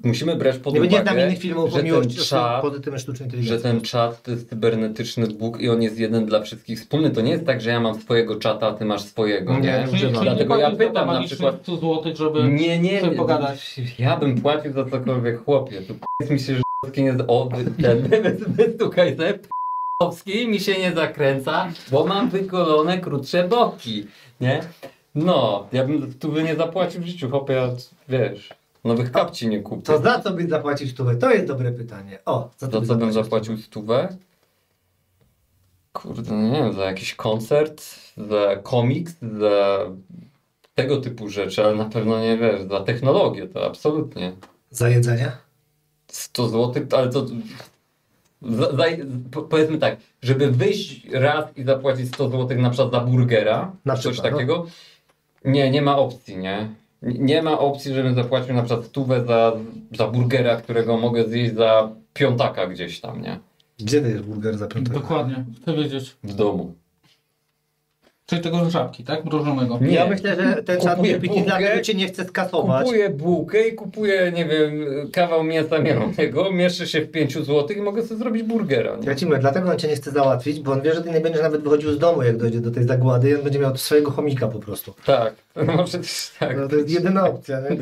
Musimy brać pod Nie uwagę, znam innych filmów że o ten miłości, czat, pozytywnej sztucznej że inteligencji. ten czat to jest cybernetyczny Bóg i on jest jeden dla wszystkich wspólny. To nie jest tak, że ja mam swojego czata, a ty masz swojego, Nie, nie? nie używam. Dlatego ja pytam na przykład... 100 zł, żeby Nie, sobie pogadać. ja bym płacił za cokolwiek, chłopie. Tu powiedz mi się, że nie jest... O, wystukaj sobie, p***owski mi się nie zakręca, bo mam wygolone, krótsze boki, nie? No, ja bym tu nie zapłacił w życiu, chłopie, ja, wiesz, nowych kapci nie kupię. To za co byś zapłacił stówę? To jest dobre pytanie. O, Za co bym zapłacił 100? Kurde, no nie wiem, za jakiś koncert, za komiks, za tego typu rzeczy, ale na pewno nie wiesz, za technologię to absolutnie. Za jedzenie? 100 zł, ale to... Powiedzmy tak, żeby wyjść raz i zapłacić 100 zł na przykład za burgera, Na coś przykład, takiego, nie ma opcji, nie? Nie ma opcji, żebym zapłacił na przykład 100 za burgera, którego mogę zjeść za piątaka gdzieś tam, nie? Gdzie ty jesz burger za piątek? Dokładnie, chcę wiedzieć. W domu. Czyli tego z żabki, tak? Mrożonego. Nie. Ja myślę, że ten czat Kupuję GPT bułkę, dlatego cię nie chce skasować. Kupuję bułkę i kupuję, nie wiem, kawał mięsa mielonego, mieszczę się w 5 zł i mogę sobie zrobić burgera, nie? Ja ci mówię, dlatego on cię nie chce załatwić, bo on wie, że ty nie będziesz nawet wychodził z domu, jak dojdzie do tej zagłady i on będzie miał swojego chomika po prostu. Tak, no przecież tak. No, to jest jedyna opcja, nie?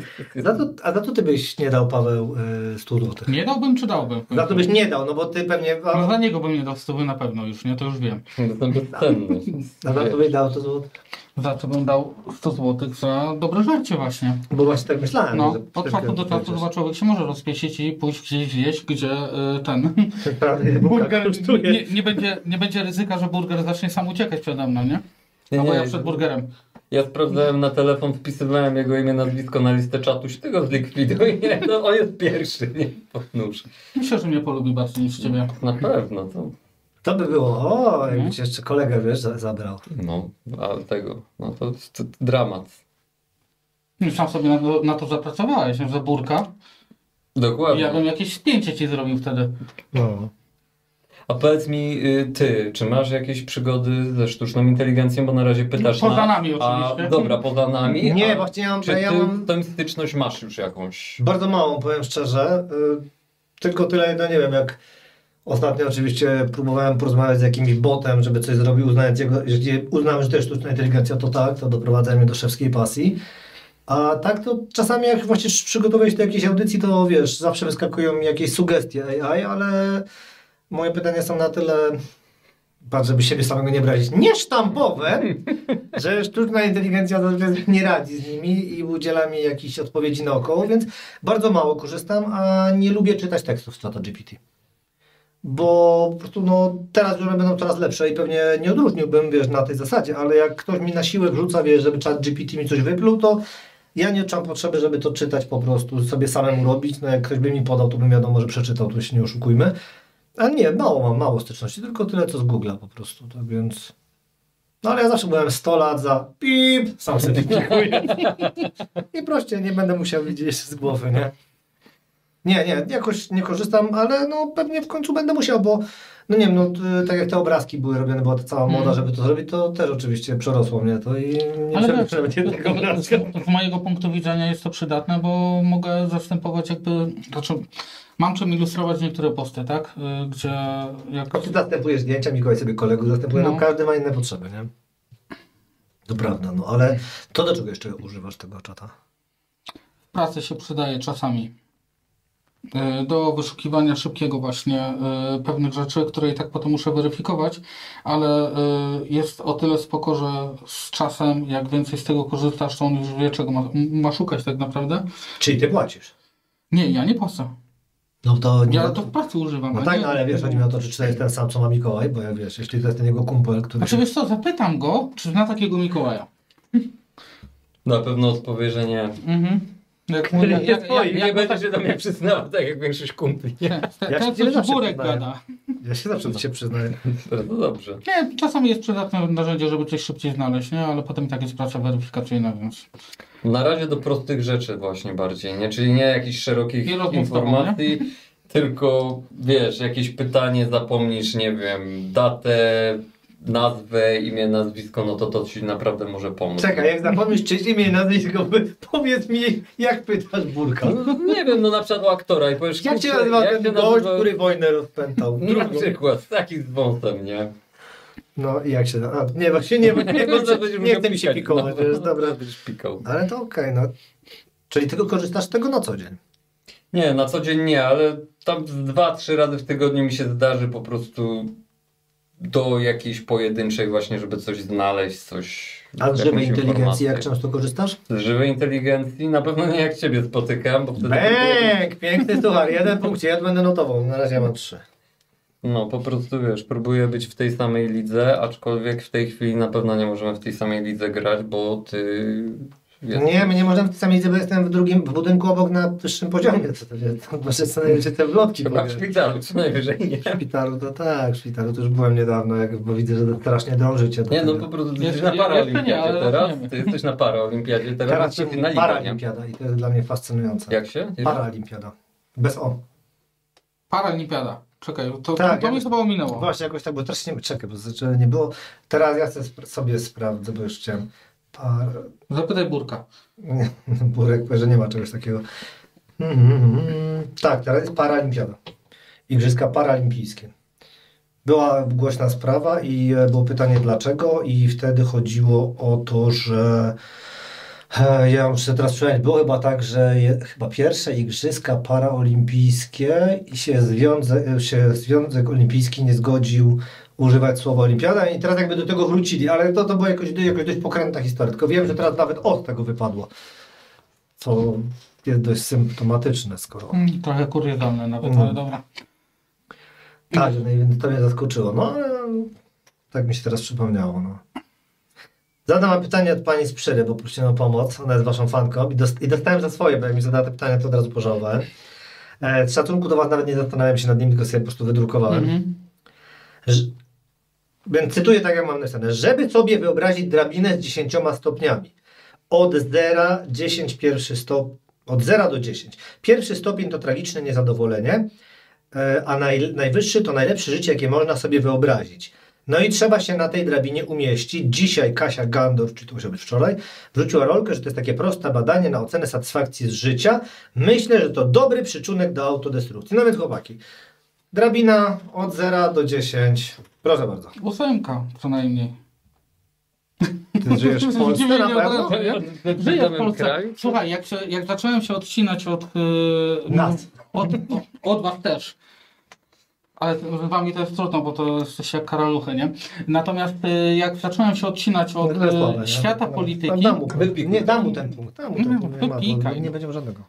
A za to ty byś nie dał, Paweł, 100 zł. Nie dałbym czy dałbym? Za to byś nie dał, no bo ty pewnie... No za niego bym nie dał 100 na pewno już, nie? To już wiem. Jestem bezcenny. A za to byś dał 100 zł? Za to bym dał 100 zł za dobre żarcie właśnie. Bo właśnie tak myślałem. No, że od czasu do czasu chyba człowiek się może rozpieszyć i pójść gdzieś zjeść, gdzie ten burger nie będzie ryzyka, że burger zacznie sam uciekać przede mną, nie? Albo ja przed burgerem. Ja sprawdzałem na telefon, wpisywałem jego imię, nazwisko na listę czatu, czy ty go zlikwiduj, nie? No on jest pierwszy, nie? Pod nóż. Myślę, że mnie polubi bardziej niż ciebie. Na pewno, to... To by było, jakby cię jeszcze kolegę, wiesz, zabrał. No, ale tego, no to dramat. Już sam sobie na to zapracowałeś, za burka. Dokładnie. Ja bym jakieś spięcie ci zrobił wtedy. No. A powiedz mi, ty, czy masz jakieś przygody ze sztuczną inteligencją, bo na razie pytasz Poza nami oczywiście. Dobra, poza nami. Nie, właśnie czy ja ty mam tę styczność masz już jakąś? bardzo małą, powiem szczerze. Tylko tyle, no nie wiem, jak ostatnio oczywiście próbowałem porozmawiać z jakimś botem, żeby coś zrobił, uznałem, że to jest sztuczna inteligencja, to tak, to doprowadza mnie do szewskiej pasji. A tak to czasami jak właśnie przygotowujesz do jakiejś audycji, to wiesz, zawsze wyskakują mi jakieś sugestie AI, ale moje pytania są na tyle, patrz, żeby siebie samego nie brazić, niesztampowe, że sztuczna inteligencja nie radzi z nimi i udziela mi jakichś odpowiedzi naokoło, więc bardzo mało korzystam, a nie lubię czytać tekstów z ChatGPT. Bo po prostu no, teraz już będą coraz lepsze i pewnie nie odróżniłbym, wiesz, na tej zasadzie, ale jak ktoś mi na siłę wrzuca, wiesz, żeby ChatGPT mi coś wypluł, to ja nie odczuwam potrzeby, żeby to czytać po prostu, sobie samemu robić. No jak ktoś by mi podał, to bym wiadomo, że przeczytał, to się nie oszukujmy. Ale nie, mam mało styczności, tylko tyle co z Google'a po prostu, tak więc... No ale ja zawsze byłem 100 lat za pip, sam sobie klikuję. I prościej, nie będę musiał widzieć z głowy, nie? Nie, jakoś nie korzystam, ale no pewnie w końcu będę musiał, bo no nie wiem, no tak jak te obrazki były robione, była ta cała moda, żeby to zrobić, to też oczywiście przerosło mnie to i nie przerobię nawet jednego obrazka. Z mojego punktu widzenia jest to przydatne, bo mogę zastępować znaczy mam czym ilustrować niektóre posty, tak? Gdzie jak... Ty zastępujesz zdjęcia, Mikołaj sobie kolegów zastępuje, no No. każdy ma inne potrzeby, nie? To prawda, no ale to do czego jeszcze używasz tego czata? W pracy się przydaje czasami. Do wyszukiwania szybkiego właśnie pewnych rzeczy, które i tak potem muszę weryfikować, ale jest o tyle spoko, że z czasem jak więcej z tego korzystasz, to on już wie czego ma szukać tak naprawdę. Czyli ty płacisz? Nie, ja nie płacę. No to nie. Ja to w pracy używam. No a tak, nie... ale wiesz, chodzi mi o to, czy to jest ten sam, co ma Mikołaj, bo jak wiesz, jeśli to jest ten jego kumpel, który... Znaczy wiesz co, zapytam go, czy zna takiego Mikołaja. Na pewno odpowie, że nie. Mhm. Nie będzie się do mnie przyznawał, tak jak większość kumpli. Ja się Ten zawsze Burek przyznaję. gada. Ja się zawsze do ciebie przyznaję. Bardzo dobrze. Nie, czasami jest przydatne narzędzie, żeby coś szybciej znaleźć, nie? Ale potem i tak jest praca weryfikacyjna, więc... Na razie do prostych rzeczy właśnie bardziej, nie? Czyli nie jakichś szerokich I rozmów z tobą, informacji, tylko wiesz, jakieś pytanie zapomnisz, nie wiem, datę, nazwę, imię, nazwisko, no to ci naprawdę może pomóc. Czekaj, jak zapomnisz czyjeś imię i nazwisko, powiedz mi, jak pytasz Burka. No, nie wiem, no na przykład o aktora i powiesz... Jak się kurczę, nazywa jak ten się gość, nazywa- który wojnę rozpętał? Na przykład, taki z wąsem, nie? No i jak się... nie, właśnie nie chcę mi się pikować, to jest dobra. Będziesz pikał. Ale to okej, no. Czyli tylko korzystasz z tego na co dzień? Nie, na co dzień nie, ale tam 2-3 razy w tygodniu mi się zdarzy po prostu do jakiejś pojedynczej właśnie, żeby coś znaleźć, coś... A z żywej jakąś inteligencji informację. jak często korzystasz? Z żywej inteligencji na pewno nie jak ciebie spotykam, bo wtedy... Bęk! Piękny suchar, 1 punkt, ja będę notował, na razie ja mam 3. No po prostu wiesz, próbuję być w tej samej lidze, aczkolwiek w tej chwili na pewno nie możemy w tej samej lidze grać, bo ty Nie, my nie możemy w tym samym miejscu, bo jestem w budynku obok na wyższym poziomie. Co to jest? To może co najwyżej te wlotki. Chyba w szpitalu, co najwyżej, nie? W szpitalu to tak, w szpitalu to już byłem niedawno, bo widzę, że strasznie dążycie do Nie, no tego. po prostu ty Jeszcze- jesteś na jeszcze nie, paraolimpiadzie ale teraz. rozumiemy. Ty jesteś na paraolimpiadzie, teraz Teraz się się na liga, nie? paralimpiada i to jest dla mnie fascynujące. Jak się? Paralimpiada. Bez O. Paralimpiada. Czekaj, to Tak, mi chyba ominęło. Właśnie jakoś tak, bo też nie czekaj, bo znaczy nie było. Teraz ja sobie sprawdzę, bo już chciałem. Zapytaj Burka. Nie, Burek, że nie ma czegoś takiego. Tak, teraz jest paralimpiada. Igrzyska paralimpijskie. Była głośna sprawa i było pytanie dlaczego i wtedy chodziło o to, że ja muszę teraz przypomnieć, było chyba tak, że chyba pierwsze igrzyska paraolimpijskie i się Związek Olimpijski nie zgodził używać słowa olimpiada i teraz jakby do tego wrócili, ale to była jakoś dość pokrętna historia, tylko wiem, że teraz nawet od tego wypadło, co jest dość symptomatyczne, skoro... Trochę kuriozalne nawet, ale dobra. Tak, to mnie zaskoczyło, no ale tak mi się teraz przypomniało, no. Zadam wam pytanie od pani z Przyry, bo prosiłem o pomoc, ona jest waszą fanką i dostałem za swoje, bo jak mi zadała te pytania, to od razu pożałowałem. Z szacunku do was nawet nie zastanawiałem się nad nim, tylko sobie po prostu wydrukowałem. Więc cytuję tak, jak mam napisane. Żeby sobie wyobrazić drabinę z 10 stopniami. Od 0 do 10. Pierwszy stopień to tragiczne niezadowolenie, a najwyższy to najlepsze życie, jakie można sobie wyobrazić. No i trzeba się na tej drabinie umieścić. Dzisiaj Kasia Gandor, czy to musiał być wczoraj, wrzuciła rolkę, że to jest takie proste badanie na ocenę satysfakcji z życia. Myślę, że to dobry przyczółek do autodestrukcji. No więc chłopaki, drabina od 0 do 10. Proszę bardzo. 8 co najmniej. Ty żyjesz w Polsce Zdziwienie na od pewno? razu, nie? W Żyję w samym Polsce. kraju? Słuchaj, jak zacząłem się odcinać od Nas. od was też. Ale z wami to jest trudno, bo to jesteście jak karaluchy, nie? Natomiast jak zacząłem się odcinać od To jest słabe, nie? świata polityki, Dam mu ten punkt. Wypikaj. Nie będzie żadnego.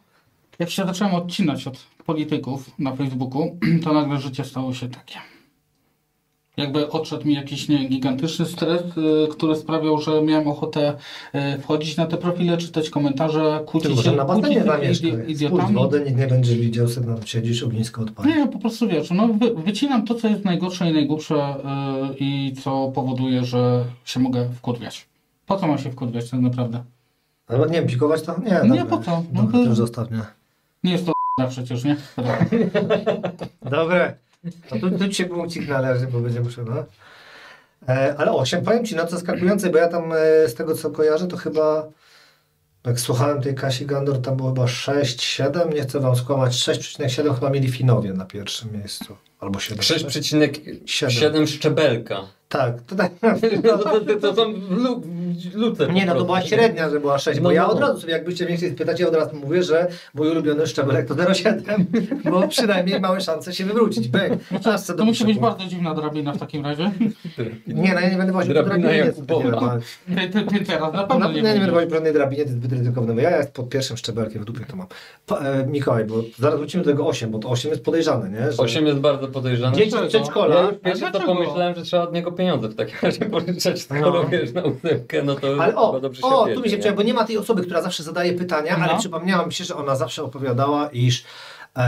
jak się zacząłem odcinać od polityków na Facebooku, to nagle życie stało się takie. Jakby odszedł mi jakiś gigantyczny stres, który sprawiał, że miałem ochotę wchodzić na te profile, czytać komentarze, kłócić Może się na basenie zamieszkaj. Spójrz idiotami. wodę, nikt nie będzie widział, sobie tam siedzisz, ognisko odpalisz. Nie, po prostu wiesz, no, wycinam to, co jest najgorsze i najgłupsze i co powoduje, że się mogę wkurwiać. Po co mam się wkurwiać tak naprawdę? Ale nie wiem, pikować to? Nie, Nie, dobra. po co? No Dobra, to- to już zostaw, nie. Nie jest to przecież, nie? Dobre. No tu ci się punkcik należy, bo będzie muszę, no. Ale 8, powiem ci, no co zaskakujące, bo ja tam z tego co kojarzę, to chyba jak słuchałem tej Kasi Gandor, tam było chyba 6, 7, nie chcę wam skłamać, 6,7 chyba mieli Finowie na pierwszym miejscu. Albo 7. 6,7 szczebelka. Tak, to tak. To są luce. Nie, no to była średnia, że była 6, bo No, ja no. od razu sobie, jakbyście mnie chcieli spytać, ja od razu mówię, że mój ulubiony szczebelek to 0,7, bo przynajmniej małe szanse się wywrócić. Bek. To musi być bardzo dziwna drabina w takim razie. Nie, no ja nie będę woził po Drabina drabinie. Jakubowa. Ty teraz na No, pewno ja nie nie będę będziesz. woził po żadnej drabinie, to jest zbyt ryzykowne, bo ja jest pod pierwszym szczebelkiem, w dupie to mam. Mikołaj, bo zaraz wrócimy do tego 8, bo to 8 jest podejrzane, nie? Że 8 jest bardzo podejrzane. dzieci z Dlaczego? przedszkola. Ja już pierwsze to dlaczego? pomyślałem, że trzeba od niego pieniądze w takim razie pożyczać, skoro wiesz na ósemkę, no to Ale chyba dobrze się tu wiedzie, mi się nie? przypomniał, bo nie ma tej osoby, która zawsze zadaje pytania, ale No. przypomniała mi się, że ona zawsze opowiadała, iż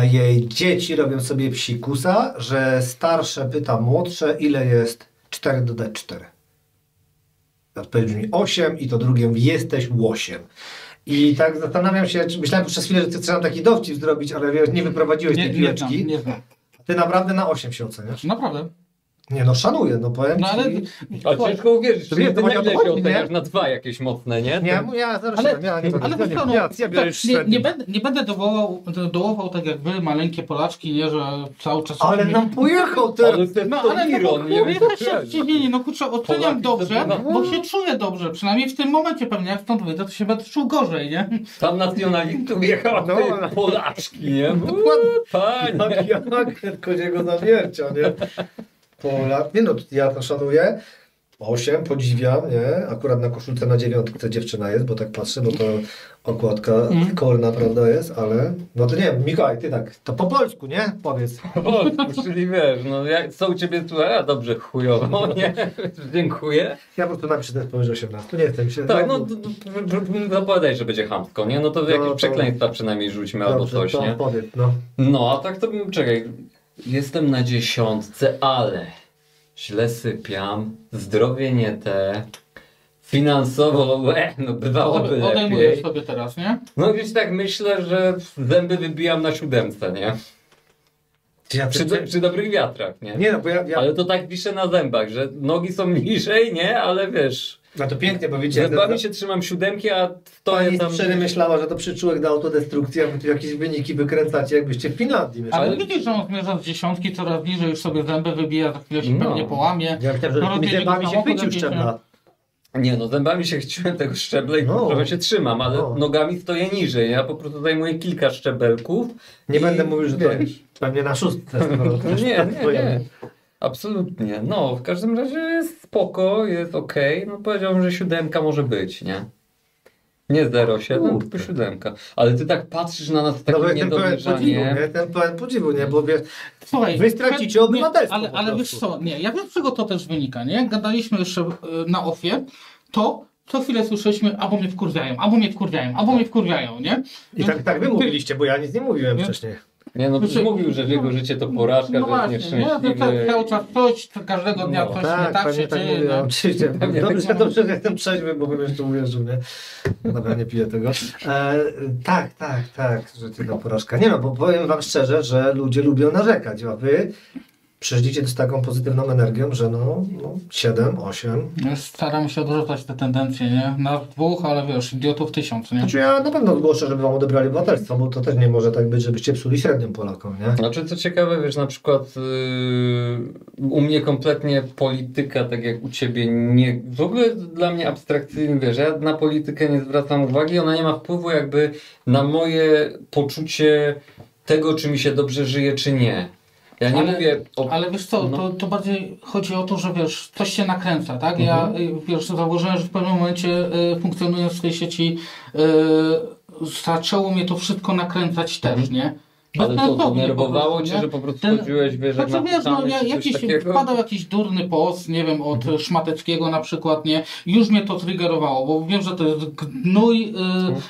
jej dzieci robią sobie psikusa, że starsze pyta młodsze, ile jest 4 dodać 4. Odpowiedź brzmi 8 i to drugie jesteś łosiem. I tak zastanawiam się, czy myślałem przez chwilę, że ty chcesz nam taki dowcip zrobić, ale wiesz, nie wyprowadziłeś tej Nie piłeczki. znam, nie znam. Ty naprawdę na 8 się oceniasz. Naprawdę. Nie no, szanuję, no powiem No ale... ci. A ciężko uwierzyć, To że nie, ty to na chodzi o to ile się chodzi, nie? oceniasz? Na 2 jakieś mocne, nie? Nie, ja zaraz Ale- ja nie Ale wiesz co, no, ja biorę już średnią. nie będę dołował tak jak wy, maleńkie Polaczki, nie, że cały czas... Ale nam pojechał teraz. Ale to No to ale iron, nie wiem, jesteście zdziwieni, no kurczę, oceniam Polaki dobrze, to- bo się czuję dobrze, przynajmniej w tym momencie pewnie, jak stąd wyjdę, to się będę czuł gorzej, nie? Tam nacjonalistów jechał, No, ty ale- Polaczki, nie? Panie! Jak koziego zawiercia, nie? Polak. Nie no, ja to szanuję. 8, podziwiam, nie? Akurat na koszulce na 9 dziewczyna jest, bo tak patrzę, bo to okładka korna, prawda, jest, ale... No to nie wiem, Mikołaj, ty tak, to po polsku, nie? Powiedz. O, czyli wiesz, no co u ciebie tu, a dobrze, chujowo, nie? Dziękuję. Ja po prostu napiszę ten powyżej 18, nie chcę mi się... Tak, no zapowiadaj, że będzie chamsko, nie? No to jakieś to- przekleństwa przynajmniej rzućmy albo Dobrze, coś, to nie? powiem, no. No, a tak to bym, czekaj, jestem na 10, ale źle sypiam, zdrowie nie te, finansowo, no bywałoby Odejmujesz lepiej. sobie teraz, nie? No gdzieś tak myślę, że zęby wybijam na 7, nie? Ja Przy dobrych wiatrach, nie? Nie no, bo ja... Ale to tak piszę na zębach, że nogi są niżej, nie? Ale wiesz, No to pięknie, bo wiecie... zębami się trzymam 7, a to Pani jest tam... Szczery myślała, że to przyczółek do autodestrukcji, a wy tu jakieś wyniki wykręcacie, jakbyście w Finlandii mieszkali. Ale widzisz, że on zmierza z 10 coraz niżej, już sobie zęby wybija, za chwilę się No. pewnie połamie. Ja myślałem, że tymi Rozbiegnie zębami się samochód chwycił jakiś, szczebla. Nie no, zębami się chciałem tego szczebla i No. trochę się trzymam, ale No. nogami stoję niżej. Ja po prostu zajmuję kilka szczebelków. Nie i będę mówił, że to wiesz, pewnie na 6. Nie. Absolutnie. No, w każdym razie jest spoko, jest okej. No powiedziałbym, że 7 może być, nie? Nie 0,7, Kurde. tylko 7. Ale ty tak patrzysz na nas z No takim bo ten pełen podziwu, niedowierzaniem. nie? Ten pełen podziwu, nie? Bo wiesz, Słuchaj, wy stracicie obywatelstwo Ale, po ale wiesz prostu. co, nie, ja wiem z czego to też wynika, nie? Jak gadaliśmy jeszcze na ofie, to co chwilę słyszeliśmy, albo mnie wkurwiają, albo mnie wkurwiają, albo mnie wkurwiają, nie? I tak wy mówiliście, bo ja nic nie mówiłem Nie. wcześniej. Nie no, Znaczy, mówił, że w jego życie to porażka, No że jest właśnie, nie? To nieszczęśliwy. cały czas coś, każdego dnia No, coś nie tak pewnie się tak dzieje. mówiłem, No. oczywiście. Pewnie tak. Dobrze, że jestem trzeźwy, bo bym jeszcze uwierzył, nie? Dobra, nie piję tego. Tak, że ty na porażka. Nie no, bo powiem wam szczerze, że ludzie lubią narzekać, a wy przyjdziecie z taką pozytywną energią, że no 7, 8. Staram się odrzucać te tendencje, nie? Nas dwóch, ale wiesz, idiotów 1000, nie? Znaczy ja na pewno zgłoszę, żeby wam odebrali obywatelstwo, bo to też nie może tak być, żebyście psuli średnią Polakom, nie? Znaczy co ciekawe, wiesz, na przykład u mnie kompletnie polityka, tak jak u ciebie, nie, w ogóle dla mnie abstrakcyjnie, wiesz, ja na politykę nie zwracam uwagi, ona nie ma wpływu jakby na moje poczucie tego, czy mi się dobrze żyje, czy nie. Ja nie mówię o... Ale wiesz co, No. to bardziej chodzi o to, że wiesz, coś się nakręca, tak? Ja wiesz, zauważyłem, że w pewnym momencie funkcjonując w tej sieci zaczęło mnie to wszystko nakręcać też, nie? Ale to Bezsensownie denerwowało po prostu, cię, nie? że po prostu Ten- chodziłeś, wiesz, jak Znaczy wiesz, no napisane, czy coś jakiś, takiego? wpadał jakiś durny post, nie wiem, od Szmateckiego na przykład, nie? I już mnie to triggerowało, bo wiem, że to jest gnój,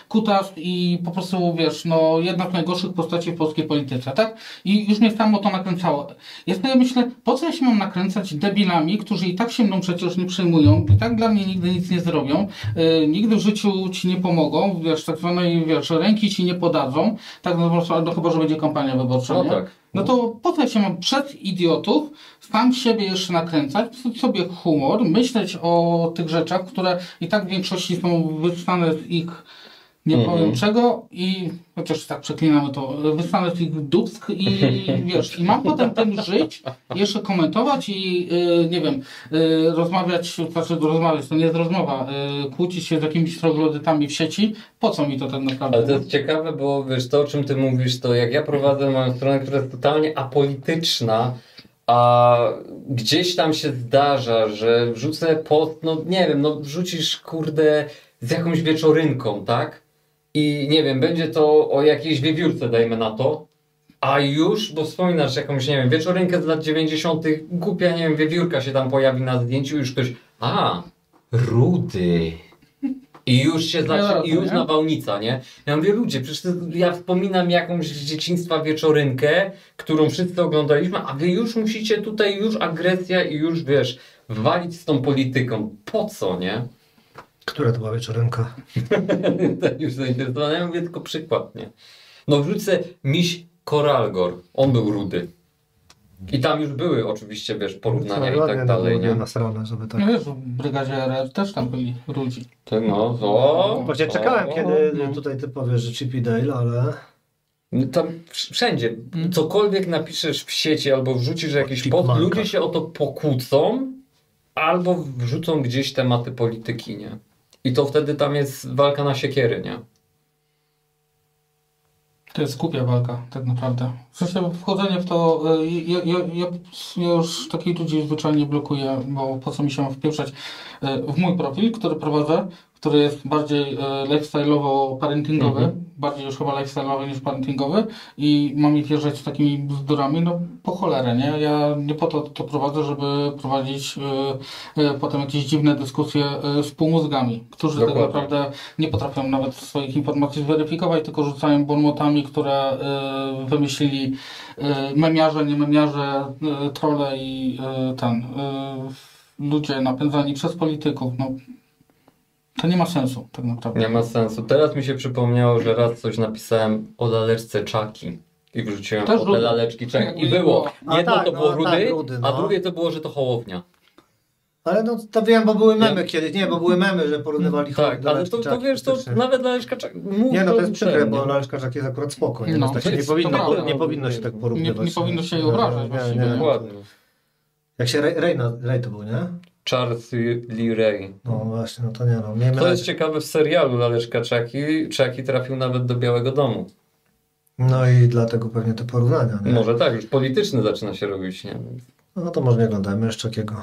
kutas i po prostu, wiesz, no jedna z najgorszych postaci w polskiej polityce, tak? I już mnie samo to nakręcało. Ja sobie myślę, po co ja się mam nakręcać debilami, którzy i tak się mną przecież nie przejmują, i tak dla mnie nigdy nic nie zrobią, nigdy w życiu ci nie pomogą, wiesz, tak zwanej, wiesz, ręki ci nie podadzą, tak, no chyba, że będzie kampania wyborcza, No nie? tak. No to po co ja się mam przez idiotów sam siebie jeszcze nakręcać, psuć sobie humor, myśleć o tych rzeczach, które i tak w większości są wystane z ich nie powiem czego i chociaż tak przeklinamy to, wystane z ich dupsk i wiesz, i mam potem tym żyć, jeszcze komentować i nie wiem, rozmawiać, znaczy rozmawiać, to nie jest rozmowa, kłócić się z jakimiś troglodytami w sieci, po co mi to tak naprawdę? Ale to jest ciekawe, bo wiesz, to o czym ty mówisz, to jak ja prowadzę moją stronę, która jest totalnie apolityczna, a gdzieś tam się zdarza, że wrzucę post, no nie wiem, no wrzucisz kurde z jakąś wieczorynką, tak? I nie wiem, będzie to o jakiejś wiewiórce, dajmy na to, a już, bo wspominasz jakąś, nie wiem, wieczorynkę z lat 90., głupia, nie wiem, wiewiórka się tam pojawi na zdjęciu, już ktoś, rudy. I już się zaczyna, i już nawałnica, nie? Ja mówię, ludzie, przecież ja wspominam jakąś z dzieciństwa wieczorynkę, którą wszyscy oglądaliśmy, a wy już musicie tutaj, już agresja i już, wiesz, walić z tą polityką. Po co, nie? Która to była wieczorynka? Tak już zainteresowany, ja mówię tylko przykład, nie? No wrzucę miś Koralgor, on był rudy. I tam już były oczywiście, wiesz, porównania i tak dalej, nie? Na stronę, żeby tak... No wiesz, w brygadzie RR też tam byli ludzi. Tak, no, o. Właśnie czekałem, kiedy tutaj ty powiesz, że Chip i Dale, ale... Tam wszędzie, cokolwiek napiszesz w sieci albo wrzucisz jakiś post, Chipmunka. ludzie się o to pokłócą albo wrzucą gdzieś tematy polityki, nie? I to wtedy tam jest walka na siekiery, nie? To jest głupia walka, tak naprawdę. W sensie wchodzenie w to, ja już takich ludzi zwyczajnie blokuję, bo po co mi się wpieprzać w mój profil, który prowadzę, który jest bardziej lifestyle'owo-parentingowy, bardziej już chyba lifestyle'owy niż parentingowy i mam mi wjeżdżać z takimi bzdurami, no po cholerę, nie? Ja nie po to prowadzę, żeby prowadzić potem jakieś dziwne dyskusje z półmózgami, którzy tak Dokładnie. naprawdę nie potrafią nawet swoich informacji zweryfikować, tylko rzucają bonmotami, które wymyślili memiarze, nie memiarze, trolle i ludzie napędzani przez polityków. No, to nie ma sensu, tak naprawdę. Nie ma sensu. Teraz mi się przypomniało, że raz coś napisałem o laleczce Chucky. I wrzuciłem Też o te Rudy. laleczki Chucky. Jakby I nie było. było. Jedno tak, to było no, Rudy, tak, Rudy, a no. drugie to było, że to Hołownia. Ale no to wiem, bo były memy Nie. kiedyś. Nie, bo były memy, że porównywali Tak, do ale laleczki to Chucky wiesz, to faktycznie. nawet laleczka Chucky. Nie, no to jest przykre, ten, bo nie? laleczka Chucky jest akurat spoko. Nie, No, no, tak to się jest- nie powinno, to prawda. nie powinno się tak porównywać. Nie powinno się jej obrażać właściwie, nie? Dokładnie. Jak się Ray to był, nie? Charles Lee Ray. No właśnie, no to nie no. Miejmy To jest nadzieję. ciekawe w serialu Laleczka Chucky trafił nawet do Białego Domu. No i dlatego pewnie te porównania, nie? Może tak, już polityczny zaczyna się robić, nie? No to może nie oglądajmy jeszcze takiego.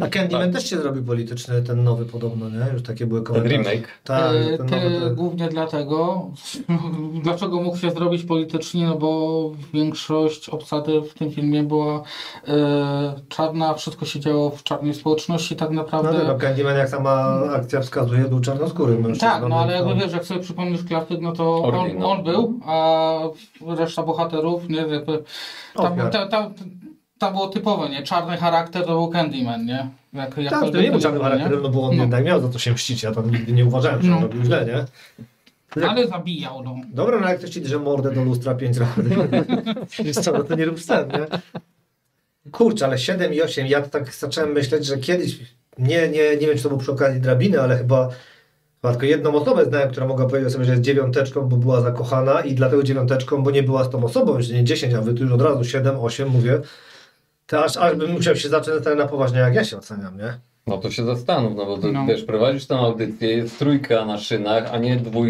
A Candyman też się zrobił polityczny, ten nowy podobno, nie? Już takie były Ten komentarze. remake. Tak, ten nowy to... Głównie dlatego, dlaczego mógł się zrobić politycznie, no bo większość obsady w tym filmie była czarna, wszystko się działo w czarnej społeczności tak No naprawdę. tak, no Candyman, jak sama akcja wskazuje, był czarnoskóry mężczyzna. Tak, no ale więc jakby wiesz, jak sobie przypomnisz klasyk, no to Oryginał. on był, a reszta bohaterów, nie, jakby Ofiar. tam było typowe, nie? Czarny charakter to był Candyman, nie? Tak, to nie był czarny charakter, no bo on jednak miał za to się mścić, ja tam nigdy nie uważałem, że on robił źle, nie? Ale zabijał, no. Dobra, no jak ktoś ci drze mordę do lustra 5 razy, wiesz co, no to nie rób scen, nie? Kurczę, ale 7 i 8, ja tak zacząłem myśleć, że kiedyś, nie wiem, czy to było przy okazji drabiny, ale chyba tylko jedną osobę znałem, która mogła powiedzieć sobie, że jest 9, bo była zakochana i dlatego 9, bo nie była z tą osobą, już nie 10, a wy tu już od razu 7, 8 mówię. To aż bym musiał się zacząć na poważnie, jak ja się oceniam, nie? No to się zastanów, no bo to, No. wiesz, prowadzisz tą audycję, jest 3 na szynach, a nie 2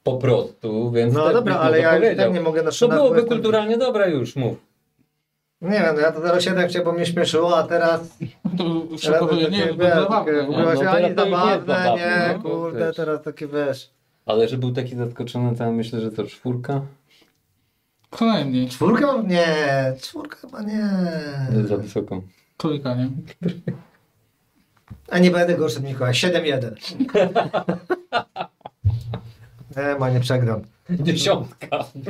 po prostu, więc No tak dobra, byś ale mu to ja już powiedział. tak nie mogę na To szynach, bo byłoby jestem- kulturalnie, dobra już, mów. Nie wiem, no ja to 0,7 chciałem, bo mnie śmieszyło, a teraz... To się teraz okazuje, takie, nie, wiesz, to jest zabawne, takie, nie? No, właśnie teraz ani to już jest zabawne, zabawne, nie, no, bo kurde, wiesz. teraz takie, wiesz... Ale że był taki zaskoczony, to ja myślę, że to 4. Co najmniej, 4? Nie, 4 chyba nie. Jest za wysoką. trójka, nie? A nie będę gorszy od Mikołaja, 7-1. Nie, ma nie przegram. 10,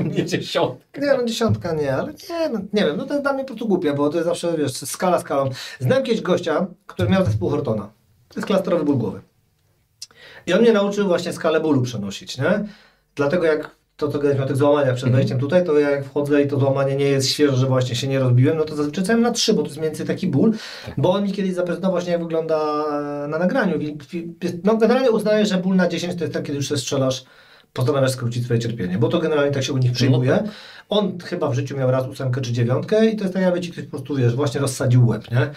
nie 10. Nie, no 10 nie, ale nie, no, nie wiem, no to jest dla mnie po prostu głupie, bo to jest zawsze, wiesz, skala skalą. Znam kiedyś gościa, który miał zespół Hortona. To jest klasterowy ból głowy. I on mnie nauczył właśnie skalę bólu przenosić, nie? Dlatego jak to, co gadaliśmy o tych złamaniach przed wejściem tutaj, to ja jak wchodzę i to złamanie nie jest świeże, że właśnie się nie rozbiłem, no to zazwyczaj całem na 3, bo to jest mniej więcej taki ból, bo on mi kiedyś zaprezentował właśnie, jak wygląda na nagraniu. No generalnie uznaję, że ból na 10 to jest ten, kiedy już się strzelasz, postanawiasz skrócić swoje cierpienie, bo to generalnie tak się u nich przyjmuje. On chyba w życiu miał raz 8 czy 9 i to jest tak, jakby ci ktoś po prostu, wiesz, właśnie rozsadził łeb, nie?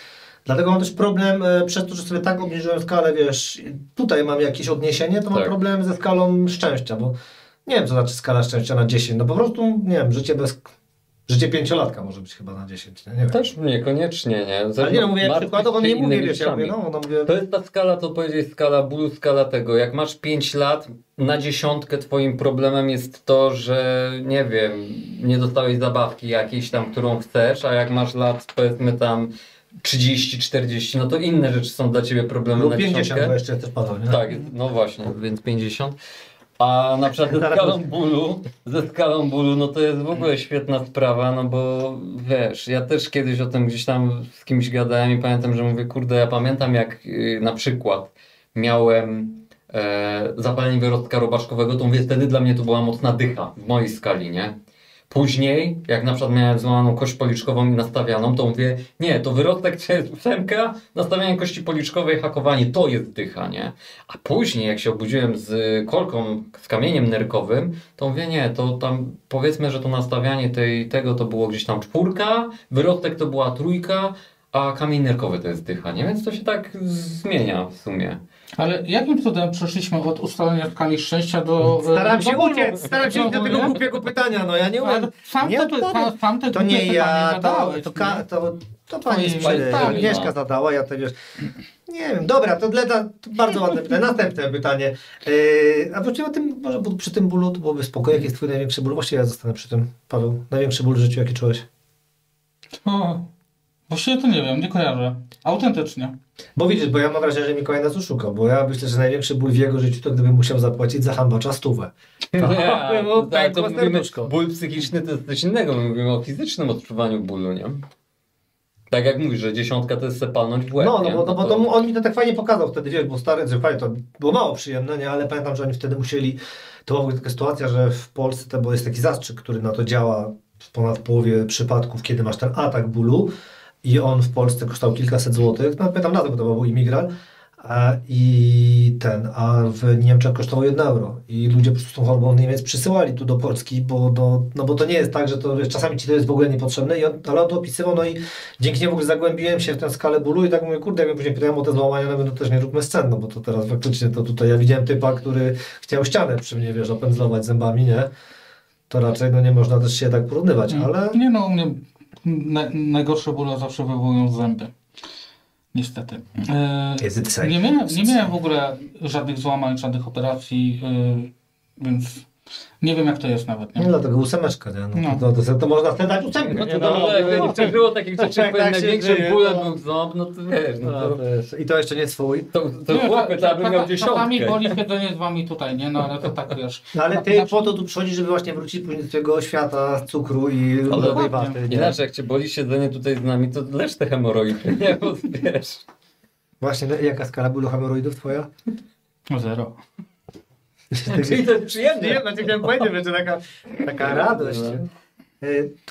Dlatego mam też problem przez to, że sobie tak obniżyłem skalę, wiesz, tutaj mam jakieś odniesienie, to mam Tak. problem ze skalą szczęścia, bo nie wiem, co znaczy skala szczęścia na 10, no po prostu, nie wiem, życie 5-latka może być chyba na 10, nie wiem. Też niekoniecznie, nie? Ale nie, no mówię, Martwisz przykładowo się nie mówię, innymi wiesz, ja mówię, rzeczami. no mówię, To jest ta skala, to powiedzieć, skala bólu, skala tego. Jak masz 5 lat, na 10 twoim problemem jest to, że nie wiem, nie dostałeś zabawki jakiejś tam, którą chcesz, a jak masz lat, powiedzmy tam 30, 40, no to inne rzeczy są dla ciebie problemem lub na 50, 10. bo jeszcze też padał, nie? Tak, no właśnie, więc 50. A na przykład ze skalą bólu, no to jest w ogóle świetna sprawa, no bo wiesz, ja też kiedyś o tym gdzieś tam z kimś gadałem i pamiętam, że mówię, kurde, ja pamiętam jak na przykład miałem zapalenie wyrostka robaczkowego, to mówię, wtedy dla mnie to była mocna dycha w mojej skali, nie? Później, jak na przykład miałem złamaną kość policzkową i nastawianą, to mówię, nie, to wyrostek to jest 8, nastawianie kości policzkowej, hakowanie, to jest dycha, nie? A później, jak się obudziłem z kolką, z kamieniem nerkowym, to mówię, nie, to tam powiedzmy, że to nastawianie tego to było gdzieś tam 4, wyrostek to była 3, a kamień nerkowy to jest dycha, nie? Więc to się tak zmienia w sumie. Ale jakim cudem przeszliśmy od ustalenia skali szczęścia do... Staram się do bólu? staram się do tego nie? głupiego pytania, no ja nie umiem. Ale sam nie te, odpowiem. sam te To głupie nie pytanie ja, zadałeś, to pani Twoje z pytanie, Agnieszka no. zadała, ja to wiesz. Nie wiem, dobra, to bardzo ładne pytanie. Następne pytanie. A właściwie o tym, może przy tym bólu to byłoby spoko. Jaki jest twój największy ból? Właściwie ja zostanę przy tym, Paweł. Największy ból w życiu, jaki czułeś? O, właściwie to nie wiem, nie kojarzę. Autentycznie. Bo widzisz, bo ja mam wrażenie, że Mikołaj nas oszukał, bo ja myślę, że największy ból w jego życiu to gdyby musiał zapłacić za hambacza 100. To pękło mówimy, serduszko. ból psychiczny to jest coś innego, my mówimy o fizycznym odczuwaniu bólu, nie? Tak jak mówisz, że 10 to jest se palnąć w łeb, No, nie? bo on mi to tak fajnie pokazał wtedy, wiesz, bo stary, że fajnie, to było mało przyjemne, nie, ale pamiętam, że oni wtedy musieli, to była w ogóle taka sytuacja, że w Polsce bo jest taki zastrzyk, który na to działa w ponad połowie przypadków, kiedy masz ten atak bólu i on w Polsce kosztował kilkaset złotych, no pamiętam nazwę, bo to był Imigral, a w Niemczech kosztował 1 euro i ludzie po prostu z tą chorobą Niemiec przysyłali tu do Polski, bo to nie jest tak, że to wiesz, czasami ci to jest w ogóle niepotrzebne, ale on to opisywał, no i dzięki niemu w ogóle zagłębiłem się w tę skalę bólu i tak mówię, kurde, jak mnie później pytałem o te złamania, no to też nie róbmy scen, no bo to teraz faktycznie to tutaj ja widziałem typa, który chciał ścianę przy mnie, wiesz, opędzlować zębami, nie? To raczej nie można też się tak porównywać, ale... Nie no, u mnie najgorsze bóle zawsze wywołują zęby. Niestety. Is it safe? Nie miałem w ogóle żadnych złamań, żadnych operacji, więc nie wiem jak to jest nawet. No Nie? dlatego 8, nie? No. To można wtedy dać 8, No nie? to dobrze, jak nie było takich rzeczy, Tak, jak tak się największym dzieje, bólem no. był ząb, no to wiesz, no to... I to jeszcze nie swój. To Nie, chłopie, to ja bym miał czasami 10. boli siedzenie z wami tutaj, nie? No ale to tak wiesz. No ale ty po to tu przychodzisz, żeby właśnie wrócić później do twojego świata cukru i lodowej waty, nie? Inaczej, jak cię boli siedzenie tutaj z nami, to lecz te hemoroidy, nie? Bo wiesz... Właśnie, jaka skala bólu hemoroidów twoja? 0. Czyli to jest przyjemne. Nie, znaczy chciałem powiedzieć, że taka radość.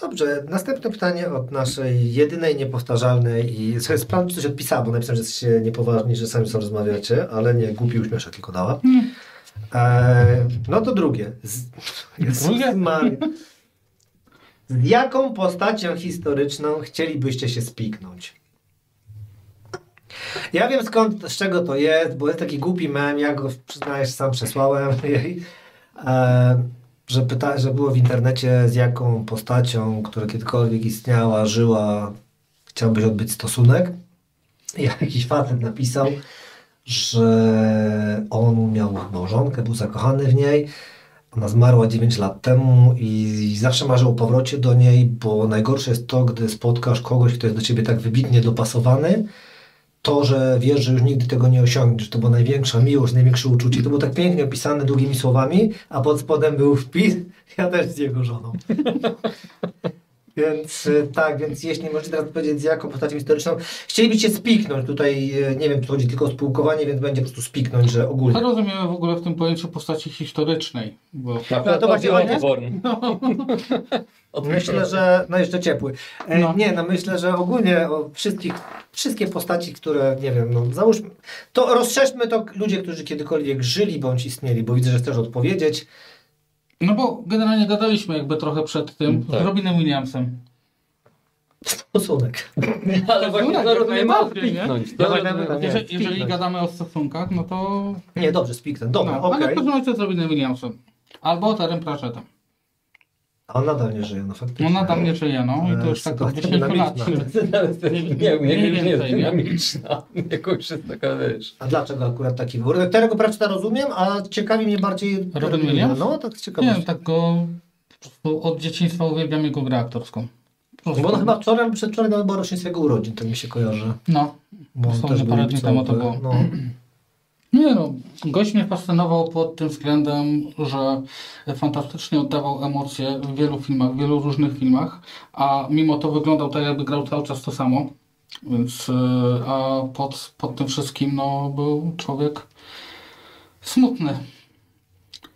Dobrze, następne pytanie od naszej jedynej, niepowtarzalnej i sobie sprawdź, czy coś odpisała, bo napisałem, że jesteście niepoważni, że sami sobie rozmawiacie, ale nie, głupi uśmieszek tylko dała. No to drugie. Drugie? Z jaką postacią historyczną chcielibyście się spiknąć? Ja wiem z czego to jest, bo jest taki głupi mem, ja go przyznaję, sam przesłałem jej, że było w internecie z jaką postacią, która kiedykolwiek istniała, żyła, chciałbyś odbyć stosunek. I jakiś facet napisał, że on miał małżonkę, był zakochany w niej, ona zmarła 9 lat temu i zawsze marzył o powrocie do niej, bo najgorsze jest to, gdy spotkasz kogoś, kto jest do ciebie tak wybitnie dopasowany, to, że wiesz, że już nigdy tego nie osiągniesz, że to była największa miłość, największe uczucie. To było tak pięknie opisane długimi słowami, a pod spodem był wpis, ja też z jego żoną. Więc tak, więc jeśli możecie teraz powiedzieć, z jaką postacią historyczną chcielibyście spiknąć, tutaj nie wiem, tu chodzi tylko o spółkowanie, więc będzie po prostu spiknąć, że ogólnie. Co rozumiemy w ogóle w tym pojęciu postaci historycznej? Bo... No to właśnie od Myślę, że no jeszcze ciepły. No. Myślę, że ogólnie o wszystkie postaci, które, nie wiem, no załóżmy, to rozszerzmy to ludzie, którzy kiedykolwiek żyli bądź istnieli, bo widzę, że chcesz odpowiedzieć. No bo generalnie gadaliśmy jakby trochę przed tym Tak. z Robinem Williamsem. Stosunek. Ale właśnie Tak, to nie ma najbardziej, nie? wpiknąć. Ja To- właśnie- Nie, Jeżeli spiknąć. gadamy o stosunkach, no to... Nie, dobrze, spiknę. Dobra, No, ale w okej. każdym razie z Robinem Williamsem. Albo Terrym Pratchettem. A on nadal nie żyje, no faktycznie. No nadal nie żyje, no i to już tak od Sytuacja 10 lat. dynamiczna. Nie więcej, jest nie? dynamiczna. Jakoś jest taka, wiesz... A dlaczego akurat taki wybór? Terego Pratchetta rozumiem, a ciekawi mnie bardziej... Robin Williams? No, tak z Nie ciekawości. wiem, tak go po prostu od dzieciństwa uwielbiam jego grę aktorską. Po prostu. Bo on chyba wczoraj albo przedwczoraj nawet była rocznica jego urodzin, to mi się kojarzy. No, Bo on dosłownie też był parę dni temu to lipcowy. było. No. Nie no, gość mnie fascynował pod tym względem, że fantastycznie oddawał emocje w wielu filmach, w wielu różnych filmach, a mimo to wyglądał tak, jakby grał cały czas to samo. Więc, a pod tym wszystkim no, był człowiek smutny.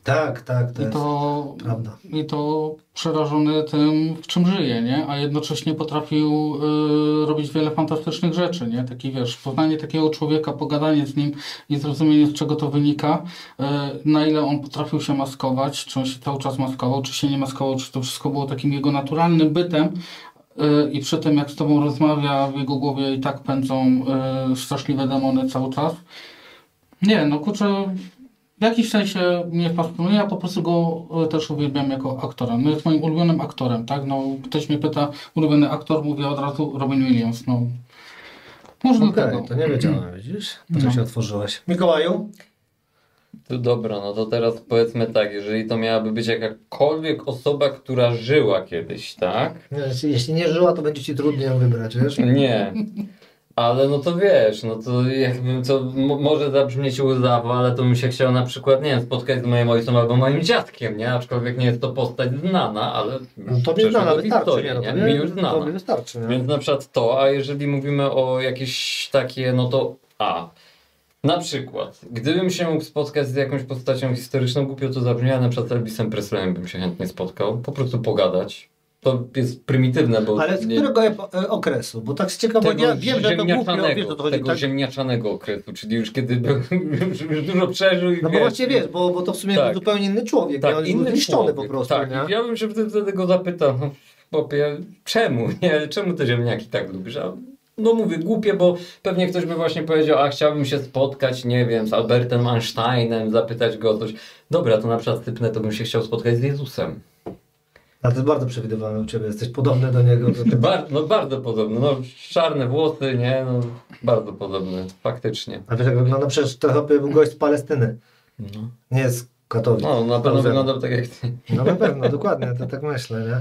Tak, to I jest to, prawda. I to przerażony tym, w czym żyje, nie? A jednocześnie potrafił robić wiele fantastycznych rzeczy, nie? Taki, wiesz, poznanie takiego człowieka, pogadanie z nim i zrozumienie, z czego to wynika, na ile on potrafił się maskować, czy on się cały czas maskował, czy się nie maskował, czy to wszystko było takim jego naturalnym bytem, i przy tym jak z tobą rozmawia, w jego głowie i tak pędzą straszliwe demony cały czas. Nie, no kurczę, w jakimś sensie mnie fascynuje, ja po prostu go też uwielbiam jako aktora. No jest moim ulubionym aktorem, tak? No ktoś mnie pyta, ulubiony aktor, mówię od razu Robin Williams, no. Może Okej, dlatego. to nie wiedziałem, widzisz? Po co No. się otworzyłeś? Mikołaju? To dobra, no to teraz powiedzmy tak, jeżeli to miałaby być jakakolwiek osoba, która żyła kiedyś, tak? Jeśli nie żyła, to będzie ci trudniej ją wybrać, wiesz? Nie. Ale no to wiesz, no to jakbym to może zabrzmieć łzawo, ale to bym się chciał na przykład, nie wiem, spotkać z moim ojcem albo moim dziadkiem, nie? Aczkolwiek nie jest to postać znana, ale No to mi przeszła znana, do wystarczy, historii, nie? No, nie? to Mi już To znana. mi wystarczy, nie? Więc na przykład to, a jeżeli mówimy o jakieś takie, no to na przykład, gdybym się mógł spotkać z jakąś postacią historyczną, głupio to zabrzmi, ale na przykład z Elvisem Presleyem bym się chętnie spotkał, po prostu pogadać. To jest prymitywne, bo... Ale z nie- którego okresu? Bo tak z ciekawości, ja wiem, że to głupio, wiesz o to chodzi, tego tak? ziemniaczanego okresu, czyli już kiedy był, już dużo przeżył i No bo wiesz, właściwie wiesz, bo to w sumie Tak. był zupełnie inny człowiek, nie? On był zniszczony po prostu, tak. nie? I ja bym się wtedy go zapytał, no chłopie, czemu, nie? Czemu te ziemniaki tak lubisz? A no mówię, głupie, bo pewnie ktoś by właśnie powiedział, a chciałbym się spotkać, nie wiem, z Albertem Einsteinem, zapytać go o coś. Dobra, to na przykład typnę, to bym się chciał spotkać z Jezusem. A to jest bardzo przewidywalne u ciebie, jesteś podobny do niego. To ty... Bardzo podobny, no czarne włosy, nie? No, bardzo podobny, faktycznie. A wiesz jak wygląda? Przecież to był gość z Palestyny, No, nie z Katowic. no na pewno wyglądał tak jak ty. No na pewno, dokładnie, to tak myślę, nie?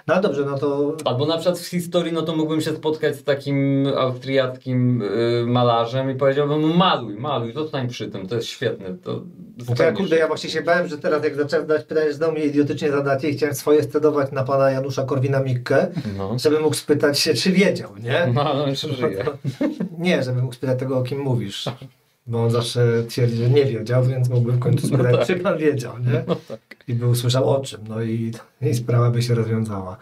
No ale dobrze, no to... Albo na przykład w historii, no to mógłbym się spotkać z takim austriackim malarzem i powiedziałbym mu maluj, zostań przy tym, to jest świetne. To No to ja kurde, ja właśnie się bałem, że teraz jak zacząłem zadać pytanie, że znowu mnie idiotycznie zadacie i chciałem swoje scedować na pana Janusza Korwina-Mikke, No, żeby mógł spytać się, czy wiedział, nie? no ale jeszcze żyje. Nie, żeby mógł spytać tego, o kim mówisz. Bo on zawsze twierdzi, że nie wiedział, więc mógłbym w końcu spytać, tak. czy pan wiedział, nie? No tak. I by usłyszał o czym, no i sprawa by się rozwiązała.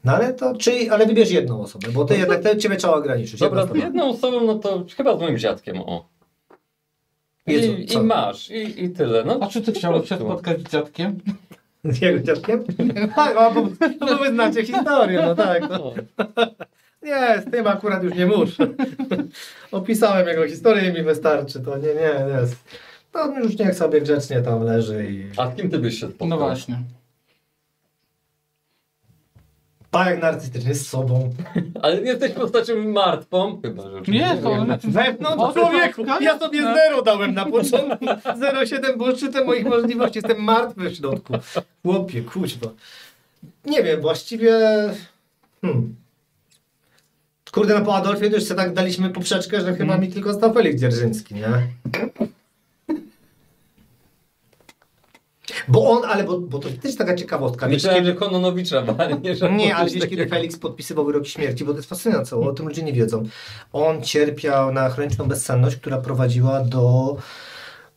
No ale to, ale wybierz jedną osobę, bo ty jednak ciebie trzeba ograniczyć. Dobra, Jedna z jedną osobą, no to chyba z moim dziadkiem, o. Jezu, I co? masz, i tyle. No, A czy ty po chciałbyś się prostu. spotkać z dziadkiem? Z jego dziadkiem? Tak, bo wy znacie historię, no tak. No. No. Nie, z tym akurat już nie muszę. Opisałem jego historię i mi wystarczy, to nie. To już niech sobie grzecznie tam leży i... A z kim ty byś się spotkał? No właśnie. Pajak narcystyczny z sobą. Ale jesteś postacią martwą. Chyba, że... Nie, to... Wewnątrz człowieku! Ja sobie 0 dałem na początku. 0,7 było szczytem moich możliwości. Jestem martwy w środku. Chłopie, kuźwa. Nie wiem, właściwie... Kurde, no po Adolfie to już sobie tak daliśmy poprzeczkę, że chyba mi tylko został Felix Dzierżyński, nie? Bo on, bo to też jest taka ciekawostka. Wiesz, Myślałem, że Kononowicza walnie, że... nie, ale wiesz, kiedy Felix podpisywał wyroki śmierci, bo to jest fascynujące, o tym ludzie nie wiedzą. On cierpiał na chroniczną bezsenność, która prowadziła do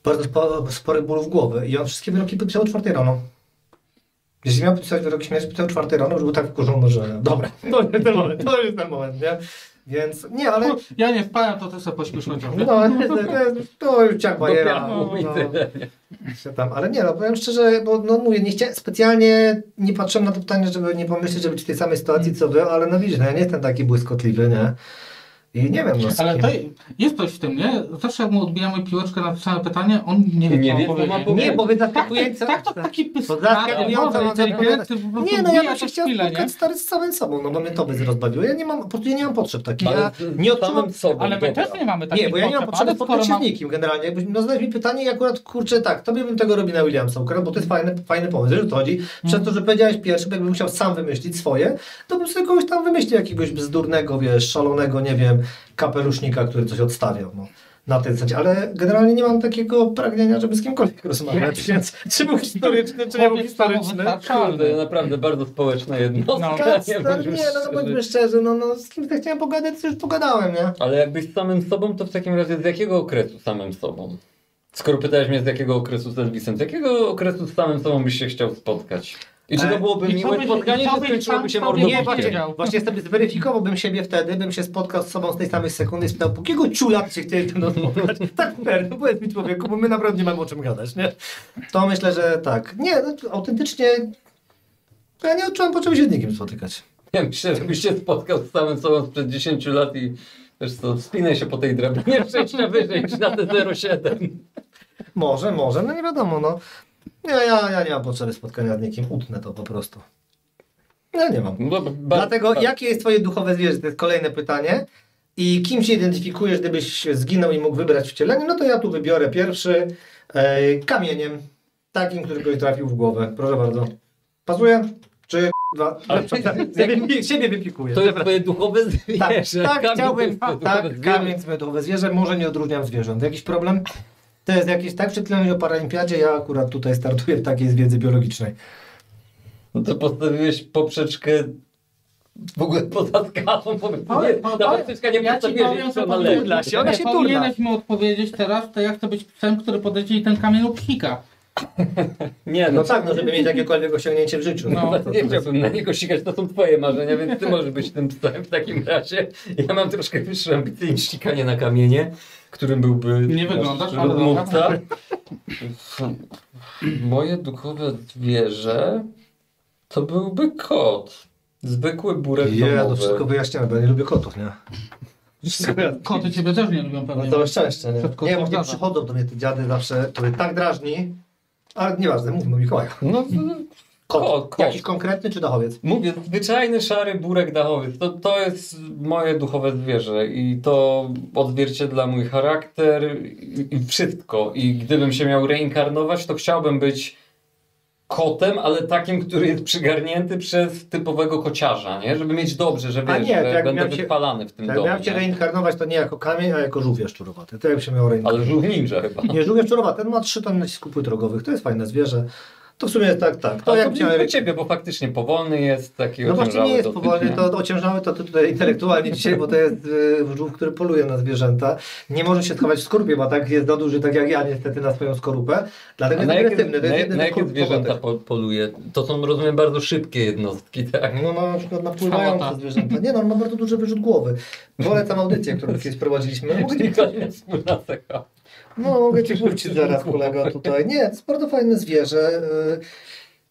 bardzo sporych bólów głowy i on wszystkie wyroki podpisał o 4 rano. Jeśli miał podpisać wyroki śmierci, podpisał o 4 rano, już był tak wkurzony, że dobra, to jest ten moment, nie? Więc, nie, ale... Ja nie spałem, to ty sobie pośpiesz chociaż. No, to już ciach bajera. piachu i tyle, nie? Się tam, ale nie, no powiem szczerze, bo no mówię, nie chciałem, specjalnie nie patrzyłem na to pytanie, żeby nie pomyśleć, żeby być w tej samej sytuacji co wy, ale no widzisz, no ja nie jestem taki błyskotliwy, nie? I nie wiem, no z Ale kim. to jest coś w tym, nie? Zawsze jak mu odbijamy piłeczkę na to same pytanie, on nie wie, Nie co wie, ma co ma powiedzieć. powiedzieć. Nie, bo wy zaskakujecie... Tak, to taki To pysk. zaskakująco mam inteligentny, po prostu Nie, no ja wbija bym się to chciał chwilę, nie? spotkać stary z samym sobą, no bo mnie to by rozbawiło. Ja nie mam, po prostu ja nie mam potrzeb takich. Ale Ja z nie odczuwam... samym sobą, Ale my dobra. też nie mamy takich Nie, bo ja nie mam potrzeb, potrzeby ale spotkać się skoro z nikim generalnie. Jakbyś zadać mi pytanie i akurat, kurczę, tak, tobie bym tego Robina Williamsa ukradł, bo to jest fajny pomysł, wiesz o co chodzi? Przez to, że powiedziałeś pierwszy, bo jakbym musiał sam wymyślić swoje, to bym sobie kogoś tam wymyślił, jakiegoś bzdurnego, wiesz, szalonego, nie wiem, kapelusznika, który coś odstawiał, no. Na tej zasadzie, ale generalnie nie mam takiego pragnienia, żeby z kimkolwiek rozmawiać, więc czy był historyczny, czy nie był historyczny. Kurde, naprawdę bardzo społeczna jednostka. No bądźmy szczerzy, no z kim chciałem pogadać, to już pogadałem, nie? Ale jakbyś z samym sobą, to w takim razie z jakiego okresu samym sobą? Skoro pytałeś mnie z jakiego okresu z Elvisem, z jakiego okresu z samym sobą byś się chciał spotkać? I czy to byłoby I co miłe byś- spotkanie, i co czy byś skończyłoby się sam sobie Nie, mordowiciem? właśnie, powiedział. właśnie sobie zweryfikowałbym siebie wtedy, bym się spotkał z sobą z tej samej sekundy i spytał, po jakiego ciula ty się chcieli ten spotkać? Tak fair, no powiedz mi człowieku, bo my naprawdę nie mamy o czym gadać, nie? To myślę, że tak. Nie, no, autentycznie ja nie odczułem potrzeby się z nikim spotykać. Ja myślę, żebyś się spotkał z samym sobą sprzed 10 lat i wiesz co, wspinaj się po tej drabinie przejścia wyżej niż na te 0,7. Może, no nie wiadomo, no. Ja nie mam potrzeby spotkania z nikim, utnę to po prostu. Ja nie mam. Dlatego, jakie jest twoje duchowe zwierzę? To jest kolejne pytanie. I kim się identyfikujesz, gdybyś zginął i mógł wybrać wcielenie? No to ja tu wybiorę pierwszy kamieniem. Takim, który kogoś trafił w głowę. Proszę bardzo. Pasuje? Czy siebie wypikuję. To jest twoje duchowe Tak, zwierzę. tak chciałbym. Duchowe Tak, zwierzę. kamień jest duchowe zwierzę. Może nie odróżniam zwierząt. Jakiś problem? To jest jakieś, tak przed chwilą o Paralimpiadzie, ja akurat tutaj startuję w takiej z wiedzy biologicznej. No to postawiłeś poprzeczkę w ogóle podatkową. Ta poprzeczka nie Ja ci postawiłeś powiem, jeszcze że na turla lewo. się, ona się turla. powinieneś mu odpowiedzieć teraz, to ja chcę być psem, który podejdzie i ten kamień obsika. Nie, No tak, no żeby mieć jakiekolwiek osiągnięcie w życiu. No. To nie chciałbym na niego sikać, to są twoje marzenia, więc ty możesz być tym psem w takim razie. Ja mam troszkę wyższe ambicje niż sikanie na kamienie, którym byłby Nie wyglądasz, nasz ale rozmówca. Moje duchowe zwierzę to byłby kot. Zwykły burek to domowy. wszystko wyjaśniamy, bo ja nie lubię kotów, nie? Koty ciebie też nie lubią No pewnie. całe szczęście, nie? Wszystko Nie, się bo zgadza. przychodzą do mnie te dziady zawsze, które tak drażni, ale nieważne, mówmy o Mikołaju. No, kot. Jakiś konkretny czy dachowiec? Mówię, zwyczajny szary burek dachowy. To jest moje duchowe zwierzę i to odzwierciedla mój charakter i wszystko. I gdybym się miał reinkarnować, to chciałbym być kotem, ale takim, który jest przygarnięty przez typowego kociarza, nie? Żeby mieć dobrze, że A wiesz, nie, to że jak będę miałem się- wychwalany w tym Jak domu. miałem cię nie? reinkarnować, to nie jako kamień, a jako żółwia szczurowaty. To jakby się miał reinkarnować. Ale żółw ninja chyba. Nie, żółwia szczurowaty, on ma 3 tony nacisku płyt rogowych, to jest fajne zwierzę. To w sumie tak. To To jak jak miałem... do ciebie, bo faktycznie powolny jest, taki No właśnie nie ociężały jest dosyć, powolny, nie? to ociężały to tutaj intelektualnie dzisiaj, bo to jest żółw, który poluje na zwierzęta. Nie może się schować w skorupie, bo tak jest za duży, tak jak ja niestety na swoją skorupę. Dlatego A jest agresywny. To jest jeden na z jakie skorupów zwierzęta powodek. poluje? To są, rozumiem, bardzo szybkie jednostki, tak? No na przykład na pływające Szamota. zwierzęta. Nie no, on ma bardzo duży wyrzut głowy. Polecam audycję, którą kiedyś prowadziliśmy. Mogę ci, Kolejna wspólna cecha. no, mogę ci wrócić zaraz, kolego, tutaj. Nie, to jest bardzo fajne zwierzę.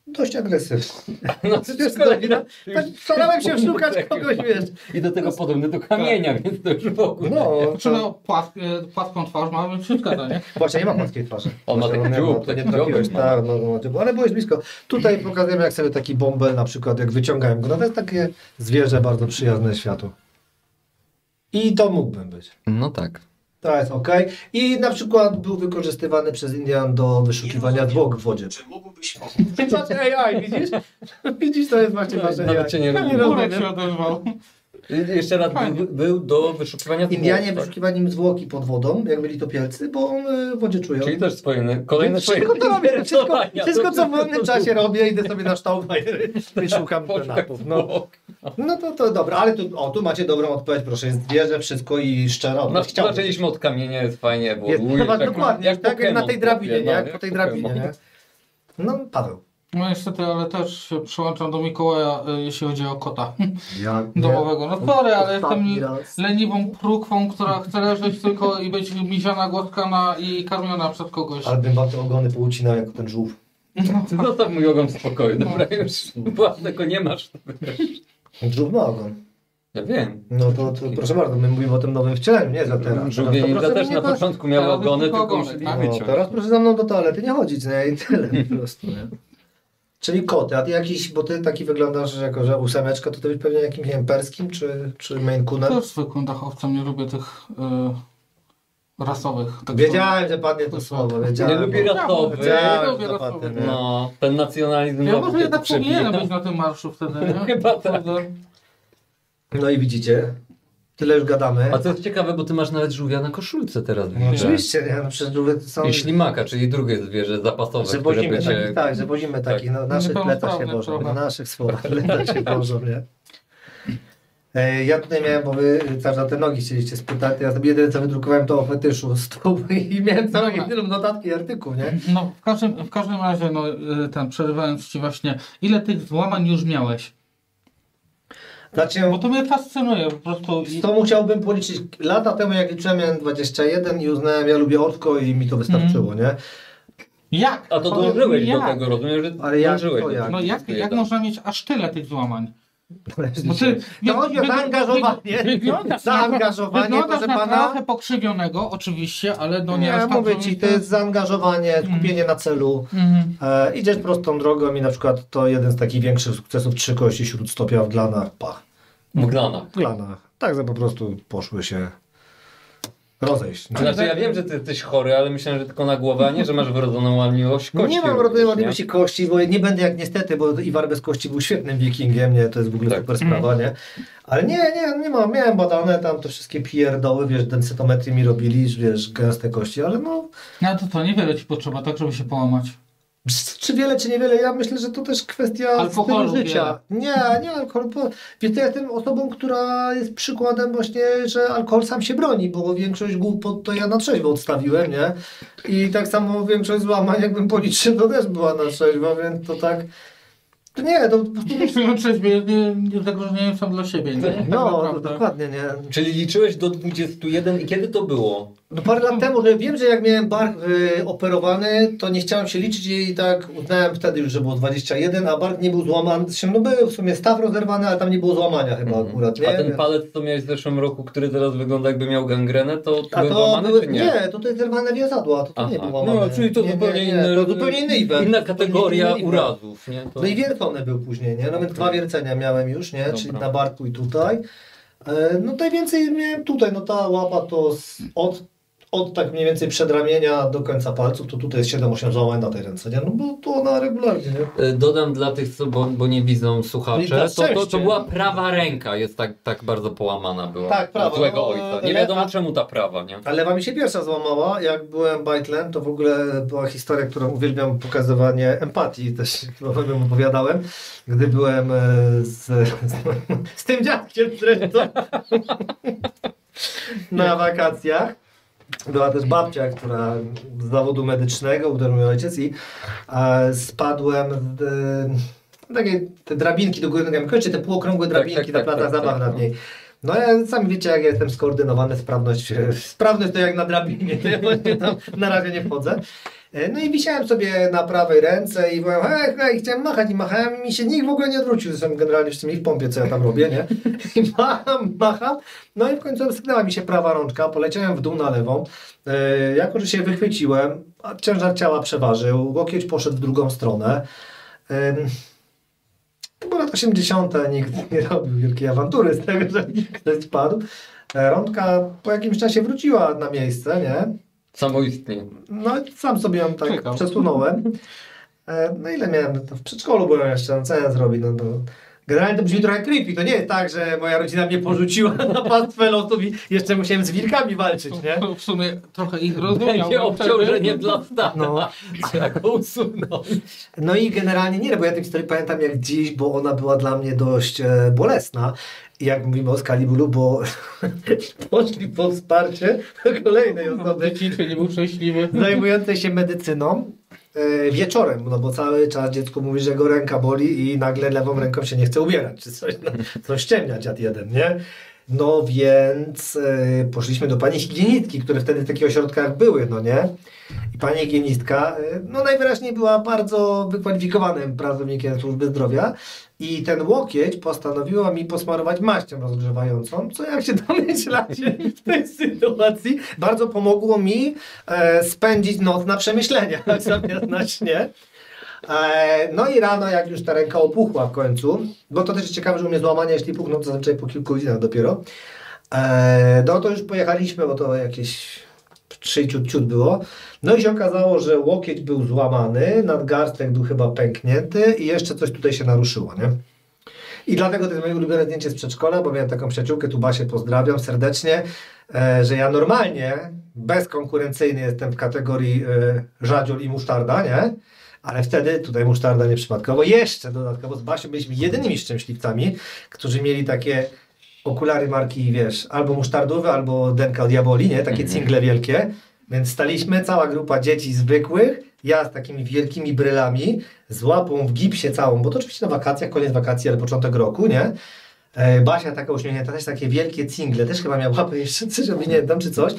Dość agresywne. No, To jest kolejna. Tak starałem się szukać kogoś, wiesz. I do tego podobny do kamienia, więc to już w ogóle. No, Czy no, płaską twarz ma, więc się zgadza, nie? Właśnie nie ma płaskiej twarzy. On ma taki nie dziób, to nie taki trafiłeś. dziobek ma. Tak, no, dziób. Ale byłeś blisko. Tutaj pokazujemy, jak sobie taki bąbel na przykład, jak wyciągałem go. No to jest takie zwierzę bardzo przyjazne światu. I to mógłbym być. No tak. To jest ok. I na przykład był wykorzystywany przez Indian do wyszukiwania zwłok w wodzie. Czy mógłbyś Patrz AI, widzisz? Widzisz, to jest właśnie wasze Nawet AI. cię nie Ja rozumiem. Burek rozumiem. się odezwał. Jeszcze raz Fajnie. był do wyszukiwania zwłok, Indianie tak? wyszukiwali im zwłoki pod wodą, jak byli topielcy, bo w wodzie czują. Czyli też swoje, kolejne swoje Wszystko to robię, wszystko, zainteresowania. wszystko co w wolnym To- czasie robię, idę sobie na ształbajry i szukam Poszukaj penatów. No, zwłok. no to dobra, ale tu macie dobrą odpowiedź, proszę, jest zwierzę, wszystko i szczera No, odpowiedź. Chciałbym. zaczęliśmy od kamienia, jest fajnie, Jest, ewoluuje. chyba dokładnie, tak jak na tej Pokémon, drabinie, nie? no, Jak po tej drabinie, Pokémon. nie? No, Paweł. No niestety, ale też się przyłączam do Mikołaja, jeśli chodzi o kota Ja, domowego. No sorry, ale jestem Ostatni raz. leniwą prókwą, która chce leżeć tylko i być miziana, głaskana i karmiona przez kogoś. Ale bym wam te ogony poucinał jako ten żółw. Zostaw mój ogon w spokoju, dobra, już własnego nie masz. to wiesz. Żółw ma ogon. Ja wiem. No to proszę bardzo, my mówimy o tym nowym wcieleniu, nie za teraz. Żółwie To ninja proszę też mnie na tak- początku miały teraz ogony, tylko tylko ogony, musieli tak? ich No, wyciąć. teraz proszę za mną do toalety nie chodzić, nie? I tyle po prostu, nie? Czyli koty, a ty jakiś, bo ty taki wyglądasz jako, że ósemeczka, to ty byś pewnie jakimś, nie wiem, perskim, czy Maine Coonem? Też zwykłym dachowcem, nie lubię tych rasowych. Tak Wiedziałem, że padnie to słowo, wiedziałem. Nie lubię bo- rasowych. Wiedziałem, Nie lubię że rasowych. padnie, nie? No, ten nacjonalizm Ja nowy może się jednak tu przebija. powinienem być na tym marszu wtedy, nie? Chyba tak. No i widzicie, tyle już gadamy. A to jest ciekawe, bo ty masz nawet żółwia na koszulce teraz. No, widzę. oczywiście, nie? No przecież żółwie to są... I ślimaka, czyli drugie zwierzę zapasowe, Że które wozimy będzie... takich, tak, że wozimy takich, na naszych plecach się Niepełnosprawnych wożą, trochę. na naszych słowach plecach się wożą, nie? Ja tutaj miałem, bo wy cały czas te nogi chcieliście spytać, ja sobie jedyne co wydrukowałem to o fetyszu stóp i miałem całą Dobra. chwilę notatki i artykuł, nie? No, w każdym razie, no, przerywając ci właśnie, ile tych złamań już miałeś? Znaczy, Bo to mnie fascynuje po prostu. to musiałbym policzyć. Lata temu jak liczyłem miałem 21 i uznałem, ja lubię ortko i mi to wystarczyło, nie? Jak? A to Powiedz dążyłeś mi do jak? tego, rozumiem, że Ale jak dążyłeś to do jak? tego. No jak można mieć aż tyle tych złamań? Bo ty To chodzi o zaangażowanie. Zaangażowanie, wyglądasz proszę na pana. trochę pokrzywionego, oczywiście, ale no nie Nie, aż tak, mówię że ci, mi to jest zaangażowanie, skupienie na celu. Idziesz prostą drogą i na przykład to jeden z takich większych sukcesów 3 kości śródstopia w Glanach. Pach. W Glanach. W Glanach. Tak, że po prostu poszły się rozejść. Znaczy ja wiem, że ty jesteś chory, ale myślałem, że tylko na głowę, a nie, że masz wrodzoną ładliwość kości. Nie mam również, rodnej nie? ładności kości, bo nie będę jak niestety, bo Iwar bez kości był świetnym wikingiem, nie, to jest w ogóle Tak. super sprawa, nie? Ale nie mam, miałem badane tam te wszystkie pierdoły, wiesz, densytometry mi robili, wiesz, gęste kości, ale no, No to niewiele ci potrzeba, tak żeby się połamać. czy wiele, czy niewiele, ja myślę, że to też kwestia Alkoholu stylu życia. Nie alkohol, bo wiesz, ja jestem osobą, która jest przykładem właśnie, że alkohol sam się broni, bo większość głupot to ja na trzeźwo odstawiłem, nie? I tak samo większość złamań, jakbym policzył, to też była na trzeźwo, więc to tak, to nie, to po prostu Nie zagrożeniem są dla siebie, nie? Tak no, to naprawdę. dokładnie, nie. Czyli liczyłeś do 21 i kiedy to było? No parę lat temu, że wiem, że jak miałem bark operowany, to nie chciałem się liczyć i tak uznałem wtedy już, że było 21, a bark nie był złamany. No był w sumie staw rozerwany, ale tam nie było złamania chyba akurat, nie? A ten palec, co miałeś w zeszłym roku, który teraz wygląda jakby miał gangrenę, to A był to złamany były, czy nie? nie, to jest zerwane więzadła, to nie było łamane. No, czyli to Nie, zupełnie nie, inny, to zupełnie inny event. inna Zupełnie kategoria inny event. urazów, nie? To... No i wiercony był później, nie? Nawet 2 wiercenia miałem już, nie? Czyli Dobra. na barku i tutaj. No najwięcej miałem tutaj, no ta łapa to od tak mniej więcej przedramienia do końca palców, to tutaj jest 7-8 złamań na tej ręce, nie? No bo to ona regularnie, nie? Dodam dla tych, bo nie widzą No i słuchacze, na to szczęście. była prawa ręka, jest tak bardzo połamana była. Tak, prawa, Złego no, ojca. Nie ale- wiadomo czemu ta prawa, nie? Ale lewa mi się pierwsza złamała, jak byłem bajtlem, to w ogóle była historia, którą uwielbiam, pokazywanie empatii, też chyba wam opowiadałem, gdy byłem z tym dziadkiem zresztą na wakacjach. Była też babcia, która z zawodu medycznego, uderzył mnie ojciec i spadłem z takiej te drabinki do góry nogami, kojarzycie te półokrągłe drabinki na placach zabaw nad niej. No ja sami wiecie, jak ja jestem skoordynowany, sprawność to jak na drabinie, to ja właśnie tam na razie nie wchodzę. No i wisiałem sobie na prawej ręce i byłem, hej, chciałem machać i machałem i mi się nikt w ogóle nie odwrócił, zresztą generalnie wszyscy mieli w pompie, co ja tam robię, nie? I macham, no i w końcu sygnęła mi się prawa rączka, poleciałem w dół na lewą, jako że się wychwyciłem, a ciężar ciała przeważył, łokieć poszedł w drugą stronę. To były lata 80. Nikt nie robił wielkiej awantury z tego, że ktoś spadł. Rączka po jakimś czasie wróciła na miejsce, nie? Samoistnie. No sam sobie ją tak Czekał. przesunąłem. No ile miałem? No to w przedszkolu byłem jeszcze, no co ja zrobić? No, generalnie to brzmi trochę creepy. To nie jest tak, że moja rodzina mnie porzuciła na pastwę losów i jeszcze musiałem z wilkami walczyć, nie? To w sumie trochę ich rozumiał. Będzie obciążenie dla stana. No. Trzeba go usunąć. No i generalnie nie, bo ja tę historię pamiętam jak dziś, bo ona była dla mnie dość bolesna. I jak mówimy o skali bólu, bo poszli po wsparcie do kolejnej osoby Dzieciństwo nie był szczęśliwy. zajmującej się medycyną wieczorem, no bo cały czas dziecko mówi, że go ręka boli i nagle lewą ręką się nie chce ubierać, czy coś, no, coś ściemnia dziad jeden, nie? No więc poszliśmy do pani higienistki, które wtedy w takich ośrodkach były, no nie? I pani higienistka, no najwyraźniej była bardzo wykwalifikowanym pracownikiem służby zdrowia i ten łokieć postanowiła mi posmarować maścią rozgrzewającą, co jak się domyślacie w tej sytuacji bardzo pomogło mi spędzić noc na przemyśleniach zamiast na śnie. No i rano, jak już ta ręka opuchła w końcu, bo to też jest ciekawe, że u mnie złamania, jeśli puchną, to zazwyczaj po kilku godzinach dopiero, no to już pojechaliśmy, bo to jakieś 3 ciut było. No i się okazało, że łokieć był złamany, nadgarstek był chyba pęknięty i jeszcze coś tutaj się naruszyło, nie? I dlatego to jest moje ulubione zdjęcie z przedszkola, bo miałem taką przyjaciółkę, tu Basię pozdrawiam serdecznie, że ja normalnie, bezkonkurencyjny jestem w kategorii żadziol i musztarda, nie? Ale wtedy, tutaj musztarda nieprzypadkowo, jeszcze dodatkowo z Basią byliśmy jedynymi szczęśliwcami, którzy mieli takie okulary marki, wiesz, albo musztardowe, albo Denka Diaboli, nie? Takie cingle wielkie. Więc staliśmy, cała grupa dzieci zwykłych, ja z takimi wielkimi brylami, z łapą w gipsie całą, bo to oczywiście na wakacjach, koniec wakacji, ale początek roku, nie? Basia taka uśmiechnięta, też takie wielkie cingle, też chyba miała łapę jeszcze coś owiniętą czy coś.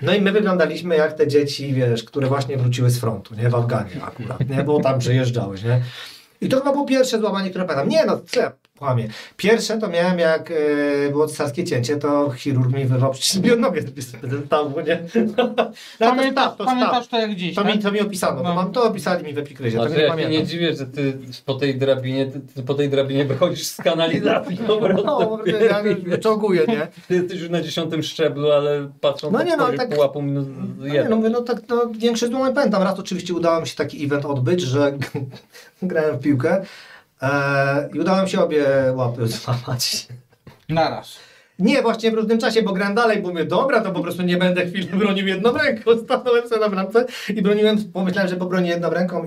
No i my wyglądaliśmy jak te dzieci, wiesz, które właśnie wróciły z frontu, nie? W Afganie akurat, nie? Bo tam przejeżdżałeś, nie? I to chyba było pierwsze złamanie, które pamiętam. Nie no, kłamie. Pierwsze to miałem, jak było cesarskie cięcie, to chirurg mi wyrwał przecież nogę z stawu, nie? Pamiętasz to jak dziś, tak? To mi opisano, No. to opisali mi w epikryzie, Znaczy, tego nie ja się pamiętam. nie dziwię, że ty po tej drabinie wychodzisz z kanalizacji po prostu. No, ja już wyczołguję, nie? Ty jesteś już na 10 szczeblu, ale patrząc No na nie, no, twoich tak- pułapu minus No, nie, 1. no mówię, większość złamań pamiętam. Raz oczywiście udało mi się taki event odbyć, że grałem w piłkę i udało mi się obie łapy złamać. Naraz. Nie, właśnie w różnym czasie, bo grałem dalej, bo mówię, dobra, to po prostu nie będę chwilę bronił jedną ręką. Stanąłem sobie na bramce i broniłem, pomyślałem, że pobronię jedną ręką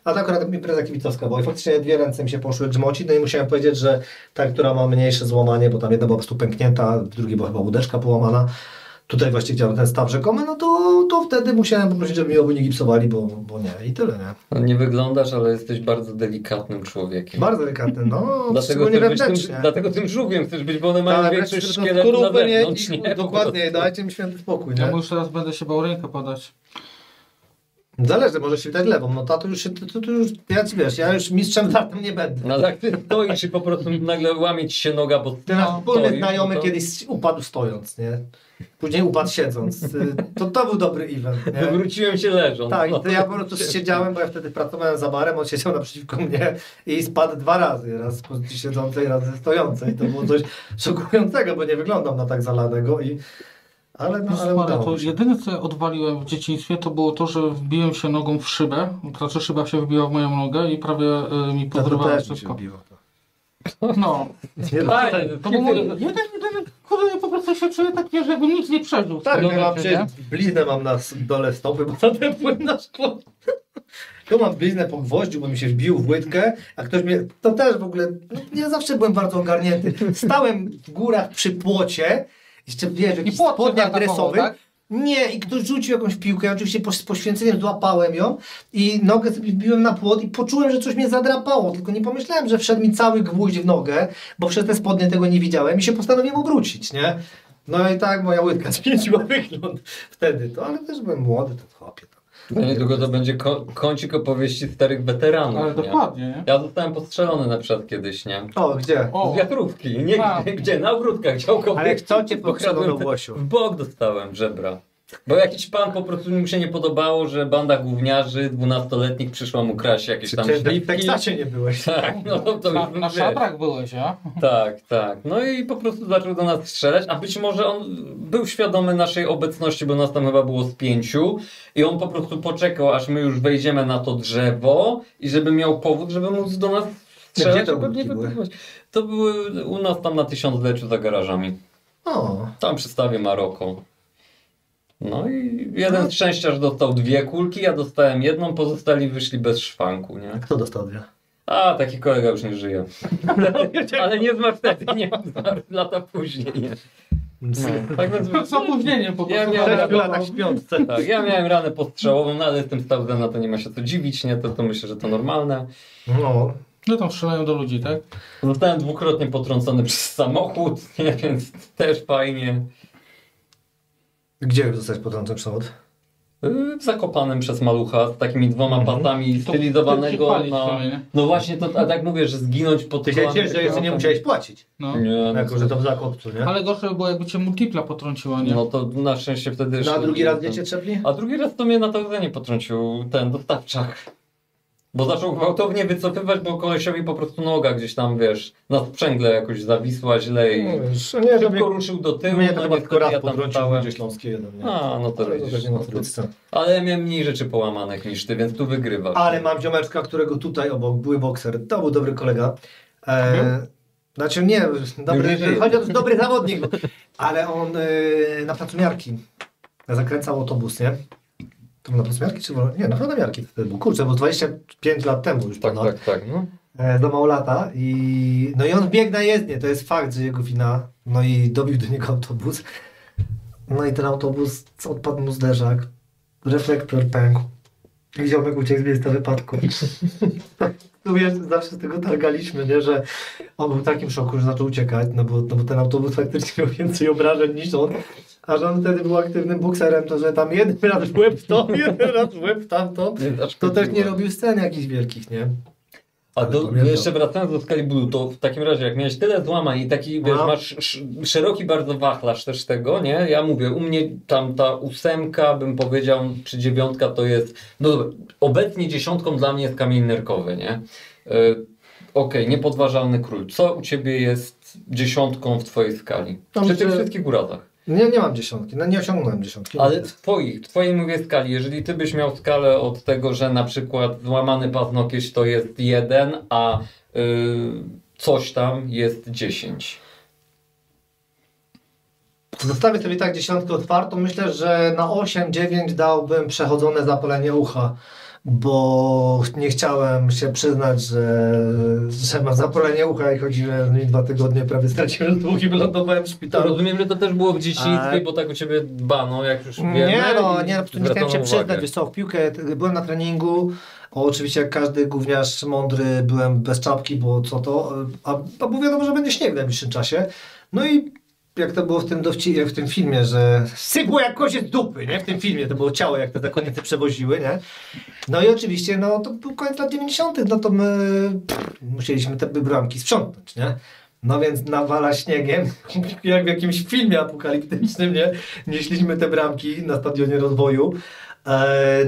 a to akurat impreza kibicowska była i faktycznie dwie ręce mi się poszły grzmocić, no i musiałem powiedzieć, że ta, która ma mniejsze złamanie, bo tam jedna była po prostu pęknięta, a w drugiej była chyba łódeczka połamana, tutaj właśnie chciałem ten staw rzekomy, no to wtedy musiałem poprosić, żeby mi obu nie gipsowali, bo nie i tyle, nie? No, nie wyglądasz, ale jesteś bardzo delikatnym człowiekiem. Bardzo delikatny, no, Dlatego szczególnie chcesz być wewnętrznie. dlatego tym żółwiem chcesz być, bo one mają Tak, większość wreszcie szkieletu na skorupy, nie? zewnątrz, nie? Dokładnie, dajcie mi święty spokój, Ja nie? mu już teraz będę się bał rękę podać. Zależy, może się dać lewą, no to już, to już, ja ci wiesz, ja już mistrzem dartem nie będę. No tak, ty stoisz i po prostu nagle łamie ci się noga, bo Ten nasz wspólny stoisz, znajomy no to- kiedyś upadł stojąc, nie? Później upadł siedząc. To był dobry event, nie? Wywróciłem się leżąc. Tak, no. i to ja po prostu siedziałem, bo ja wtedy pracowałem za barem, on siedział naprzeciwko mnie i spadł 2 razy. Raz z pozycji siedzącej, raz ze stojącej. To było coś szokującego, bo nie wyglądał na tak zalanego ale Ale udało to mi się. jedyne co ja odwaliłem w dzieciństwie to było to, że wbiłem się nogą w szybę. Znaczy szyba się wbiła w moją nogę i prawie mi To podrywała też mi się wszystko. wbiło. No. Nie, no, Tak, To był jeden, kurde, ja po prostu się czuję tak, wiesz, jakbym nic nie przeżył. z tak, tego ja mam rzeczy, przecież nie? bliznę mam na dole stopy, bo na ten płyn na szkło. Tu mam bliznę po gwoździu, bo mi się wbił w łydkę, a ktoś mnie, to też w ogóle, no, ja zawsze byłem bardzo ogarnięty. Stałem w górach przy płocie, jeszcze wiesz, w jakichś płot cię spodniach zaatakował, dresowych. tak? Nie, i ktoś rzucił jakąś piłkę, ja oczywiście z poświęceniem złapałem ją i nogę sobie wbiłem na płot i poczułem, że coś mnie zadrapało, tylko nie pomyślałem, że wszedł mi cały gwóźdź w nogę, bo przez te spodnie tego nie widziałem i się postanowiłem obrócić, nie? No i tak moja łydka zmieniła wygląd wtedy, ale też byłem młody, to chłopie. No niedługo to będzie kącik opowieści starych weteranów. Ale nie? dokładnie, nie? Ja zostałem postrzelony na przykład kiedyś, nie? O, gdzie? O, Z wiatrówki. Nie A. gdzie? Na ogródkach działkowych. Ale kto cię Pokradłem postrzelał, Łosiu? w bok dostałem żebra. Bo jakiś pan po prostu mu się nie podobało, że banda gówniarzy 12-letnich przyszła mu kraść jakieś tam Przecież w śliwki. Teksasie nie byłeś. Tak, no to na, już bym na wiesz. szabrach byłeś, a? Tak, tak. No i po prostu zaczął do nas strzelać, a być może on był świadomy naszej obecności, bo nas tam chyba było z 5 i on po prostu poczekał, aż my już wejdziemy na to drzewo i żeby miał powód, żeby móc do nas strzelać. Gdzie te a pewnie ogórki były? wypływać. To były u nas tam na 1000-leciu za garażami. O, Tam przy stawie Maroko. No i jeden szczęściarz dostał 2 kulki, ja dostałem 1, pozostali wyszli bez szwanku, nie? kto dostał 2? A, taki kolega już nie żyje. Ale nie zmarł wtedy, nie zmarł lata później, nie? No, tak więc Z opóźnieniem po Ja prostu. miałem- Też w latach śpiące. tak, ja miałem ranę postrzałową, no ale jestem Staudzena, to nie ma się co dziwić, nie? To myślę, że to normalne. No, No tam strzelają do ludzi, tak? Zostałem 2-krotnie potrącony przez samochód, nie? Więc też fajnie. gdzie zostałeś potrącony samochód? Zakopanym przez malucha z takimi 2 Mhm. patami To stylizowanego chwalić na... sobie, nie? No właśnie, to a tak mówię, że zginąć pod Ty się kolanami ciesz, że jeszcze nie musiałeś płacić. No. Nie, no, Jako, że to w zakopcu, nie? Ale gorsze by było, jakby cię multipla potrąciła, nie? no to na szczęście wtedy... No a drugi raz gdzie cię trzepli? A drugi raz to mnie na Taudzenie potrącił ten dostawczak. Bo zaczął gwałtownie wycofywać, bo kolesiowi po prostu noga gdzieś tam, wiesz, na sprzęgle jakoś zawisła źle i Nie, to szybko ruszył do tyłu, mnie to no chyba niestety tylko raz ja tam potrącił w stałem. Wójcie Śląskiej jeden, nie? A, no to Ale to widzisz. też nie ma No to- trójce. Ale ja miałem mniej rzeczy połamanych niż ty, więc tu wygrywasz. Ale mam ziomeczka, którego tutaj obok, były bokser, to był dobry kolega. Znaczy nie, dobry, Już nie żyje. chodzi o to, że dobry zawodnik, ale on na placu miarki zakręcał autobus, nie? To był na placu miarki, czy nie, na placu miarki wtedy był, kurczę, bo 25 lat temu już Tak, ponad. tak, no. Do Małolata i no i on biegł na jezdnię, to jest fakt, że jego wina, no i dobił do niego autobus. No i ten autobus, odpadł mu zderzak, reflektor pękł i ziomek uciekł z miejsca wypadku. No wiesz, zawsze z tego targaliśmy, nie, że on był w takim szoku, że zaczął uciekać, no bo ten autobus faktycznie miał więcej obrażeń niż on, a że on wtedy był aktywnym bokserem, to że tam jeden raz w łeb w to, jeden raz w łeb w tamto, to też nie robił scen jakichś wielkich, nie? A pamiętam. jeszcze wracając do skali bólu, to w takim razie jak miałeś tyle złamań i taki, wiesz, No. masz szeroki bardzo wachlarz też tego, nie? Ja mówię, u mnie tam ta 8, bym powiedział, czy 9 to jest, no dobra, obecnie 10 dla mnie jest kamień nerkowy, nie? Okej, niepodważalny król. Co u Ciebie jest 10 w Twojej skali? Tam Przy tych się- wszystkich urazach. Nie mam 10, no nie osiągnąłem 10. Ale w twojej mówię skali, jeżeli ty byś miał skalę od tego, że na przykład złamany paznokieć to jest 1, a coś tam jest 10. Zostawię sobie tak 10 otwartą. Myślę, że na 8-9 dałbym przechodzone zapalenie ucha, bo nie chciałem się przyznać, że mam zapalenie ucha i chodziłem 2 tygodnie, prawie straciłem słuch i wylądowałem w To szpitalu. rozumiem, że to też było w dzieciństwie, Ale- bo tak u ciebie dbano, jak już wiemy. Nie, i po prostu nie chciałem zwracano się przyznać, uwagę. wiesz co, w piłkę byłem na treningu, oczywiście jak każdy gówniarz mądry byłem bez czapki, bo co to, a było wiadomo, że będzie śnieg w najbliższym czasie. No i jak to było w tym filmie, że sypło jak kozie z dupy, nie? W tym filmie to było ciało, jak te zakonnice przewoziły, nie? No i oczywiście, no to był koniec lat 90., no to my musieliśmy te bramki sprzątnąć, nie? No więc nawala śniegiem, jak w jakimś filmie apokaliptycznym, nie? Nieśliśmy te bramki na Stadionie Rozwoju.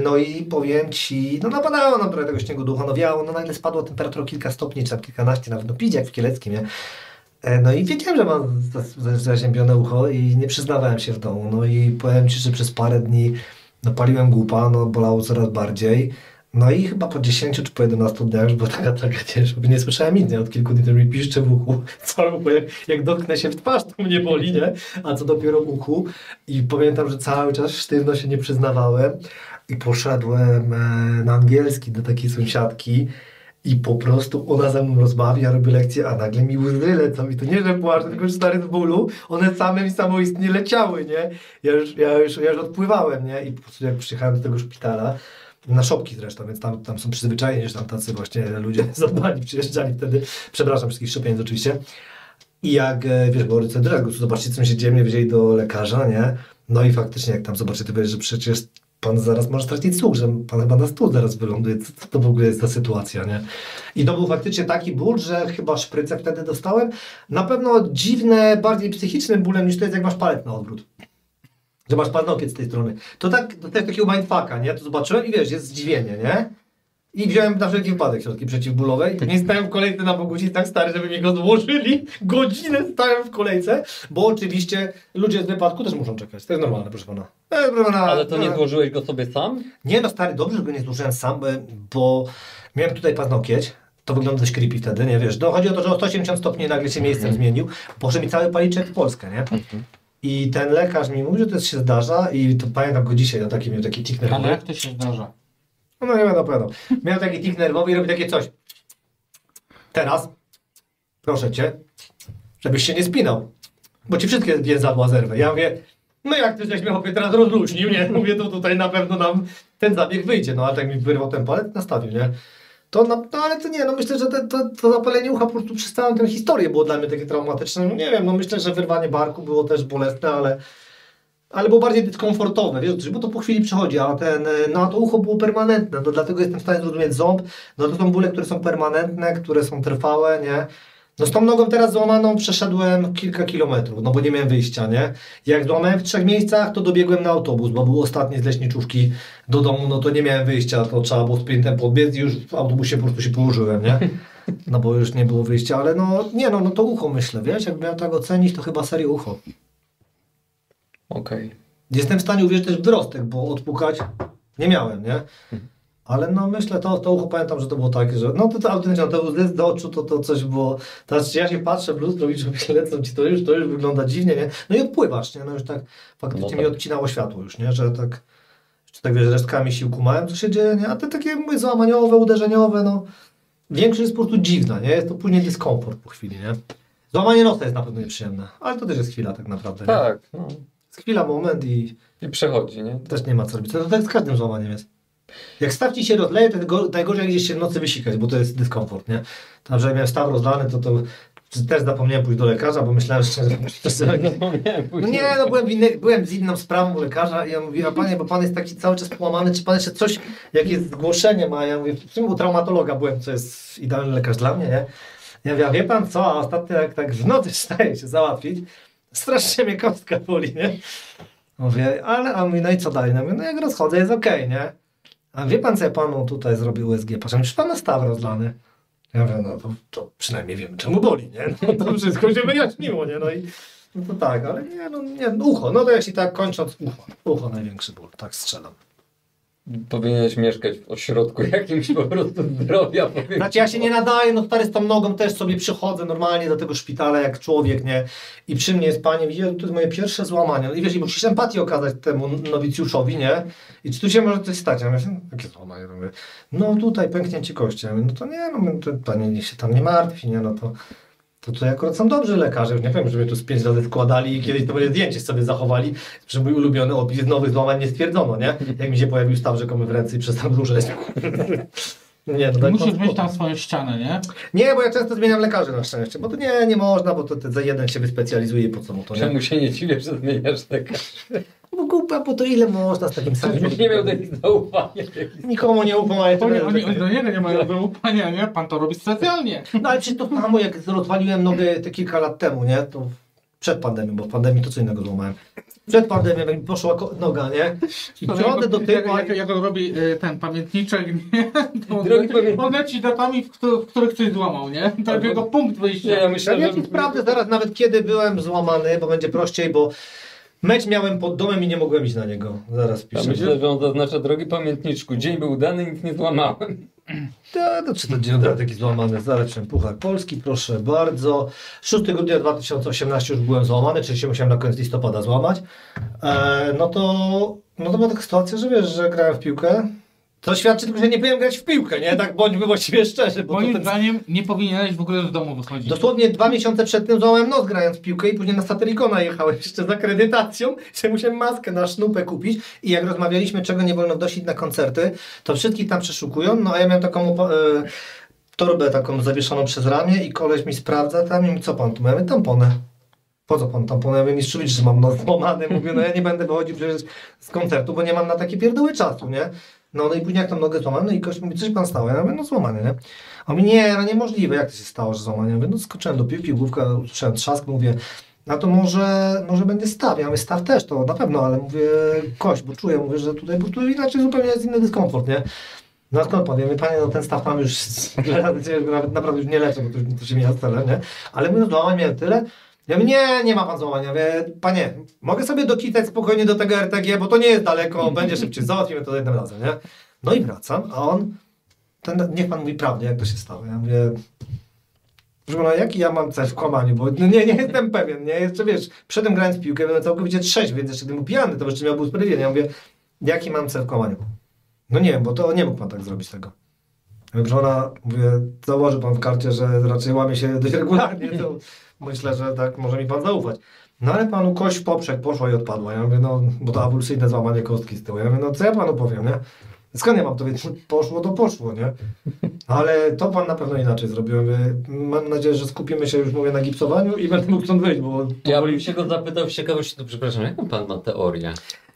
No i powiem Ci, no napadało nam trochę tego śniegu ducha, no wiało, no nagle spadła temperatura o kilka stopni, czy tam kilkanaście nawet, no pić jak w Kieleckim, nie? No i wiedziałem, że mam zaziębione ucho i nie przyznawałem się w domu. No i powiem Ci, że przez parę dni no, paliłem głupa, no bolało coraz bardziej. No i chyba po 10 czy po 11 dniach już była taka tragedia, że nie słyszałem nic, nie? Od kilku dni to mi piszczy w uchu. Całe ucho, jak dotknę się w twarz, to mnie boli, nie? A co dopiero w uchu. I pamiętam, że cały czas sztywno się nie przyznawałem. I poszedłem na angielski do takiej sąsiadki. I po prostu ona ze mną rozmawia, robi lekcje, a nagle mi łzy lecą. I to nie, że płaczę, tylko że stary z bólu. One same mi samoistnie leciały, nie? Ja już odpływałem, nie? I po prostu jak przyjechałem do tego szpitala, na szopki zresztą, więc tam są przyzwyczajeni, że tam tacy właśnie ludzie zadbani przyjeżdżali wtedy. Przepraszam wszystkich szopienic oczywiście. I jak, wiesz, bo rodzice dregu, zobaczcie co mi się dzieje, mnie wzięli do lekarza, nie? No i faktycznie jak tam zobaczycie, to wiesz, że przecież pan zaraz może stracić słuch, że pan chyba na stół zaraz wyląduje. Co to w ogóle jest za sytuacja, nie? I to był faktycznie taki ból, że chyba szprycę wtedy dostałem. Na pewno dziwne, bardziej psychicznym bólem niż to jest jak masz palet na odwrót. Że masz paznokieć z tej strony. To jest takiego mindfucka, nie? To zobaczyłem i wiesz, jest zdziwienie, nie? I wziąłem na wszelki wypadek środki przeciwbólowe. Nie stałem w kolejce na Bogucie tak stary, żeby mi go złożyli. Godzinę stałem w kolejce, bo oczywiście ludzie z wypadku też muszą czekać. To jest normalne, proszę pana. Ale to nie złożyłeś go sobie sam? Nie no stary, dobrze, że go nie złożyłem sam, bo miałem tutaj paznokieć. To wygląda dość creepy wtedy, nie wiesz. No, chodzi o to, że o 180 stopni nagle się miejscem zmienił. Poszedł mi cały paliczek w Polskę, nie? I ten lekarz mi mówi, że to się zdarza i to pamiętam go dzisiaj, miał taki tik nerwowy. Ale jak to się zdarza? No nie będę opowiadał. Miał taki tik nerwowy i robi takie coś. Teraz, proszę Cię, żebyś się nie spinał, bo Ci wszystkie więzadła zerwę. Ja mówię, no jak Ty żeś mnie chłopie teraz rozluźnił, nie? Mówię, to tutaj na pewno nam ten zabieg wyjdzie. No ale tak mi wyrwał ten palec, nastawił, nie? No ale to nie, no myślę, że to zapalenie ucha po prostu przez całą tę historię było dla mnie takie traumatyczne. No nie wiem, no myślę, że wyrwanie barku było też bolesne, ale było bardziej dyskomfortowe, wiesz, bo to po chwili przychodzi, a to ucho było permanentne, no dlatego jestem w stanie zrozumieć ząb, no to są bóle, które są permanentne, które są trwałe, nie? No z tą nogą teraz złamaną przeszedłem kilka kilometrów, no bo nie miałem wyjścia, nie? Jak złamałem w 3 miejscach, to dobiegłem na autobus, bo był ostatni z leśniczówki do domu, no to nie miałem wyjścia, to trzeba było sprintem podbiec i już w autobusie po prostu się położyłem, nie? No bo już nie było wyjścia, ale no to ucho myślę, wiesz, jakbym miał tak ocenić, to chyba serio ucho. Okej. Jestem w stanie uwierzyć też w wyrostek, bo odpukać nie miałem, nie? Ale no myślę, to ucho pamiętam, że to było takie, że no to autentycznie, to był z do oczu, to coś było. Teraz ja się patrzę w lustro i że lecą ci, to już wygląda dziwnie, nie? No i odpływasz, nie? No już tak faktycznie mi odcinało światło już, nie? Że tak, jeszcze tak wiesz, resztkami sił kumałem, co się dzieje, nie? A te takie mówię, załamaniowe, uderzeniowe, no większość jest po prostu dziwna, nie? Jest to później dyskomfort po chwili, nie? Złamanie nosa jest na pewno nieprzyjemne, ale to też jest chwila tak naprawdę, nie? Tak, no. Jest chwila, moment i przechodzi, nie? też nie ma co robić. To tak z każdym złamaniem jest. Jak staw ci się rozleje, to najgorzej jak gdzieś się w nocy wysikać, bo to jest dyskomfort, nie? Także jak miałem staw rozlany, to też zapomniałem pójść do lekarza, bo myślałem, że no nie, no byłem z inną sprawą u lekarza i ja mówię, a panie, bo pan jest taki cały czas połamany, czy pan jeszcze coś, jakieś zgłoszenie ma? Ja mówię, w sumie u traumatologa byłem, co jest idealny lekarz dla mnie, nie? Ja mówię, a wie pan co, a ostatnio jak tak w nocy staję się załatwić, strasznie mnie kostka boli, nie? Mówię, ale a mówi, no i co dalej? No, mówię, no jak rozchodzę, jest okej, nie? A wie pan, co ja panu tutaj zrobił USG? Patrzę, czy pan ma staw rozlany? Ja mówię, no to przynajmniej wiemy, czemu boli, nie? No to wszystko się wyjaśniło, nie? No i no to tak, ale nie, ucho. No to jeśli tak kończąc, ucho największy ból, tak strzelam. Powinieneś mieszkać w ośrodku jakimś po prostu zdrowia. Znaczy ja się nie nadaję, no stary z tą nogą też sobie przychodzę normalnie do tego szpitala jak człowiek, nie? I przy mnie jest pani, widzicie, to jest moje pierwsze złamanie. No i wiesz, i musisz empatię okazać temu nowicjuszowi, nie? I czy tu się może coś stać? Ja myślę, jakie złamanie? Ja mówię, no tutaj pęknięcie kości. Ja mówię, no to nie, no to pani niech się tam nie martwi, nie? No to akurat są dobrzy lekarze, już nie wiem, żeby tu z 5 razy wkładali i kiedyś to będzie zdjęcie sobie zachowali, że mój ulubiony opis nowych złamań nie stwierdzono, nie? Jak mi się pojawił staw rzekomy w ręce i przestał ruszać. Nie, no Musisz mieć tam swoją ścianę, nie? Nie, bo ja często zmieniam lekarzy na szczęście, bo to nie można, bo to za jeden się wyspecjalizuje, po co mu to, nie? Czemu się nie dziwię, że zmieniasz lekarz? Bo głupia, bo to ile można z takim samym... Byś nie miał do nich zaufania. Nikomu nie ufam, ale... Oni do niego nie mają zaufania, nie? Pan to robi specjalnie. No ale przecież to samo, jak rozwaliłem nogę te kilka lat temu, nie? To przed pandemią, bo w pandemii to co innego złamałem. Przed pandemią, jak mi poszła noga, nie? I przychodzę do typu... Jak on robi ten pamiętniczek, nie? To Drogi pamiętnik. on leci datami, w których coś złamał, nie? To jest jego punkt wyjścia. Ja myślę, Ja ci sprawdzę zaraz nawet kiedy byłem złamany, bo będzie prościej, bo mecz miałem pod domem i nie mogłem iść na niego. Zaraz Ja piszę. myślę, że on zaznacza, drogi pamiętniczku, dzień był dany, nic nie złamałem. To czy to dzień od razu taki złamany? Zaraz Puchar Polski, proszę bardzo. 6 grudnia 2018 już byłem złamany, czyli się musiałem na koniec listopada złamać. No to była taka sytuacja, że wiesz, że grałem w piłkę. To świadczy tylko, że nie powinien grać w piłkę, nie? Tak bądźmy właściwie szczerzy. Bo Moim to zdaniem nie powinieneś w ogóle z domu wychodzić. Dosłownie 2 miesiące przed tym złamałem nos grając w piłkę i później na Satyricona jechałem jeszcze z akredytacją, że musiałem maskę na sznupę kupić i jak rozmawialiśmy, czego nie wolno wnosić na koncerty, to wszystkich tam przeszukują, no a ja miałem taką torbę taką zawieszoną przez ramię i koleś mi sprawdza tam i mówi, co pan tu ma? Ja mówię, tampony. Po co pan tampony? Ja mówię, mistrzu, że mam nos złamany. Mówię, no ja nie będę wychodził przecież z koncertu, bo nie mam na takie pierdoły czasu, nie? No i później jak tą nogę złamałem, no i gość mówi, coś pan stało? Ja mówię, no złamanie, nie? On mówi, nie, no niemożliwe, jak to się stało, że złamanie? Ja mówię, no skoczyłem do piłki, główka, usłyszałem trzask, mówię, no to może będzie staw. Ja mówię, staw też, to na pewno, ale mówię, kość, bo czuję, mówię, że tutaj, bo tu inaczej zupełnie jest inny dyskomfort, nie? No skąd pan? Ja mówię, panie, no ten staw mam już, nawet naprawdę już nie leczę, bo to się mija z celem, nie? Ale mówię, złamań miałem tyle. Ja mówię, nie ma pan złamania. Ja mówię, panie, mogę sobie dokitać spokojnie do tego RTG, bo to nie jest daleko, będzie szybciej, załatwimy to jednym razem, nie? No i wracam, a on, niech pan mówi prawdę, jak to się stało. Ja mówię, proszę pana, jaki ja mam cel w kłamaniu, bo nie jestem pewien, nie? Jeszcze wiesz, przedtem grając w piłkę, byłem całkowicie trzeźwy, więc jeszcze był pijany, to jeszcze miał był usprawiedliwienie. Ja mówię, jaki mam cel w kłamaniu? No nie wiem, bo to nie mógł pan tak zrobić tego. Ja mówię, żona, mówię, założy pan w karcie, że raczej łamie się dość regularnie, to myślę, że tak może mi pan zaufać. No ale panu kość w poprzek poszła i odpadła. Ja mówię, no, bo to awulsyjne złamanie kostki z tyłu. Ja mówię, no co ja panu powiem, nie? Skąd ja mam to wiedzieć? Poszło, to poszło, nie? Ale to pan na pewno inaczej zrobił. Ja mówię, mam nadzieję, że skupimy się już, mówię, na gipsowaniu i będę mógł stąd wyjść, bo... Ja bym się go zapytał z ciekawości, to przepraszam, jaką pan ma teorię?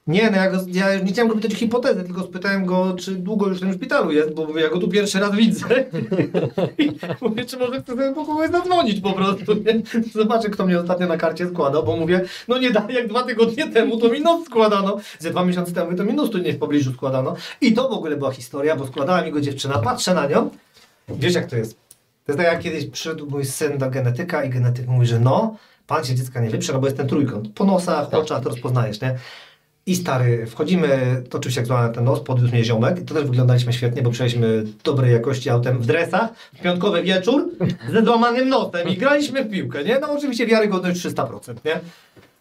Nie, no ja już nie chciałem go pytać o hipotezę, tylko spytałem go, czy długo już w tym szpitalu jest, bo mówię, ja go tu pierwszy raz widzę. I mówię, czy może chcę sobie po kogoś zadzwonić po prostu, nie? Zobaczę, kto mnie ostatnio na karcie składał, bo mówię, no nie dalej jak 2 tygodnie temu to mi nos składano. Ze 2 miesiące temu to mi nos tu nie w pobliżu składano. I to w ogóle była historia, bo składała mi go dziewczyna, patrzę na nią, wiesz jak to jest. To jest tak jak kiedyś przyszedł mój syn do genetyka i genetyk mówi, że no, pan się dziecka nie wyprze, no bo jest ten trójkąt. Po nosach, oczach to rozpoznajesz, nie? I stary, wchodzimy, to oczywiście jak złamałem ten nos, podwiózł mnie ziomek i to też wyglądaliśmy świetnie, bo przejechaliśmy dobrej jakości autem w dresach, w piątkowy wieczór, ze złamanym nosem i graliśmy w piłkę, nie? No oczywiście wiarygodność 300%, nie?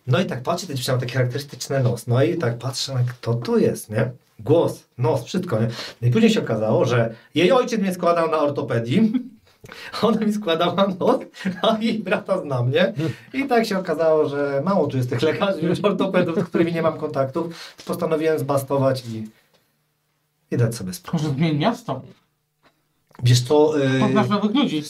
No i tak patrzę, to dziewczyna ma taki charakterystyczny nos, no i tak patrzę, kto to jest, nie? Głos, nos, wszystko, nie? No i później się okazało, że jej ojciec mnie składał na ortopedii, ona mi składała nos, a jej brata znam, nie? I tak się okazało, że mało tu jest tych lekarzy, już ortopedów, z którymi nie mam kontaktów. Postanowiłem zbastować i dać sobie spokój. Może zmień miasto. Wiesz co, Poznasz nowych ludzi.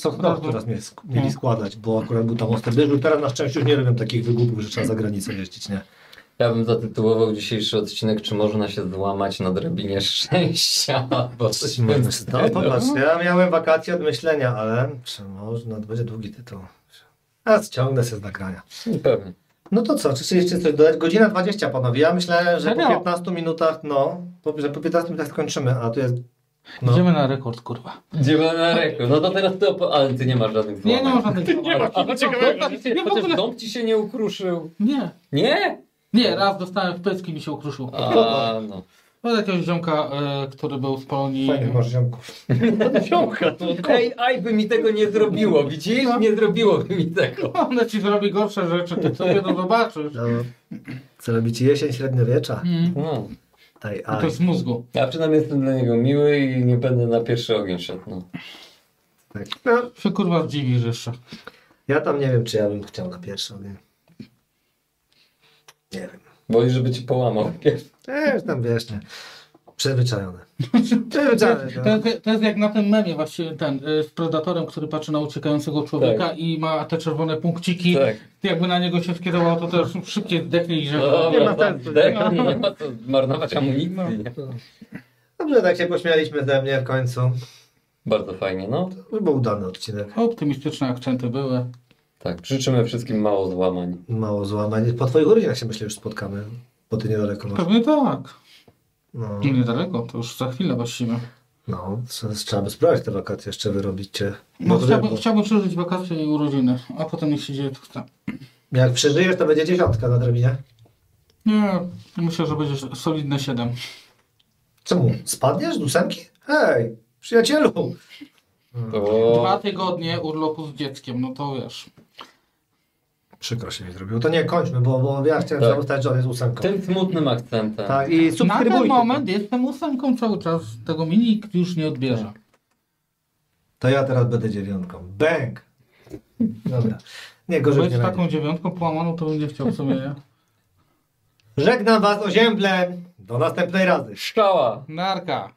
teraz mieli składać, bo akurat był tam ostry dyżur. Teraz na szczęście już nie robią takich wygłupów, że trzeba za granicę jeździć, nie? Ja bym zatytułował dzisiejszy odcinek, czy można się złamać na drabinie szczęścia, bo coś No będzie. popatrz, ja miałem wakacje od myślenia, ale czy można, to będzie długi tytuł. A ściągnę się z nagrania. Pewnie. No to co, czy chcieliście coś dodać? Godzina 20, panowie. Ja myślałem, że po Serio? 15 minutach, że po 15 minutach skończymy, a tu jest... No. Idziemy na rekord, kurwa. Idziemy na rekord. No to teraz ale ty nie masz żadnych Nie, złamań. nie ma żadnych A Ja w chociaż ogóle... ząb ci się nie ukruszył. Nie. Nie? Nie, raz dostałem w pysk i mi się ukruszył. A, no. Od jakiegoś ziomka, który był z Polonii. Fajnych masz ziomków. Ziomka, AI by mi tego nie zrobiło, widzisz? Nie zrobiłoby mi tego. One ci zrobi gorsze rzeczy, ty sobie to zobaczysz. No, co robić jesień średniowiecza? No. I to jest z mózgu. Ja przynajmniej jestem dla niego miły i nie będę na pierwszy ogień szedł. No. Tak. No, Się kurwa zdziwisz jeszcze. ja tam nie wiem, czy ja bym chciał na pierwszy ogień. Nie wiem. Woli, żeby ci połamał. Tam wiesz, nie. Przyzwyczajone. Przyzwyczajone. To jest jak na tym memie właśnie z Predatorem, który patrzy na uciekającego człowieka i ma te czerwone punkciki. Tak. Jakby na niego się skierował, to też szybciej zdechnie i że... No, Nie ma dobra, sensu. nie ma co marnować amunicji. No. Nie? Dobrze, tak się pośmialiśmy ze mnie w końcu. Bardzo fajnie, no. To był udany odcinek. Optymistyczne akcenty były. Tak, życzymy wszystkim mało złamań. Mało złamań. Po twoich urodzinach się myślę już spotkamy. Bo ty niedaleko masz. Pewnie tak. No, Niedaleko, to już za chwilę właściwie. trzeba by spróbować te wakacje jeszcze wyrobić cię. No, Bo chciałbym przeżyć wakacje i urodziny, a potem niech się dzieje co chce. jak przeżyjesz, to będzie 10 na drabinie. Nie, myślę, że będzie solidne 7. Czemu? Spadniesz z 8? Hej, przyjacielu! To... 2 tygodnie urlopu z dzieckiem, no to wiesz. Przykro się mi zrobiło. To nie, kończmy, bo ja chciałem Tak. zostać żonie z 8. Tym smutnym akcentem. Tak, i Na subskrybujcie. ten moment jestem 8 cały czas. Tego mi nikt już nie odbierze. To ja teraz będę 9. Bang! Dobra. Nie, gorzej Być nie taką będzie. 9 połamaną, to bym nie chciał w sumie, nie? Żegnam was o ziemble. Do następnej razy. Szczała! Narka.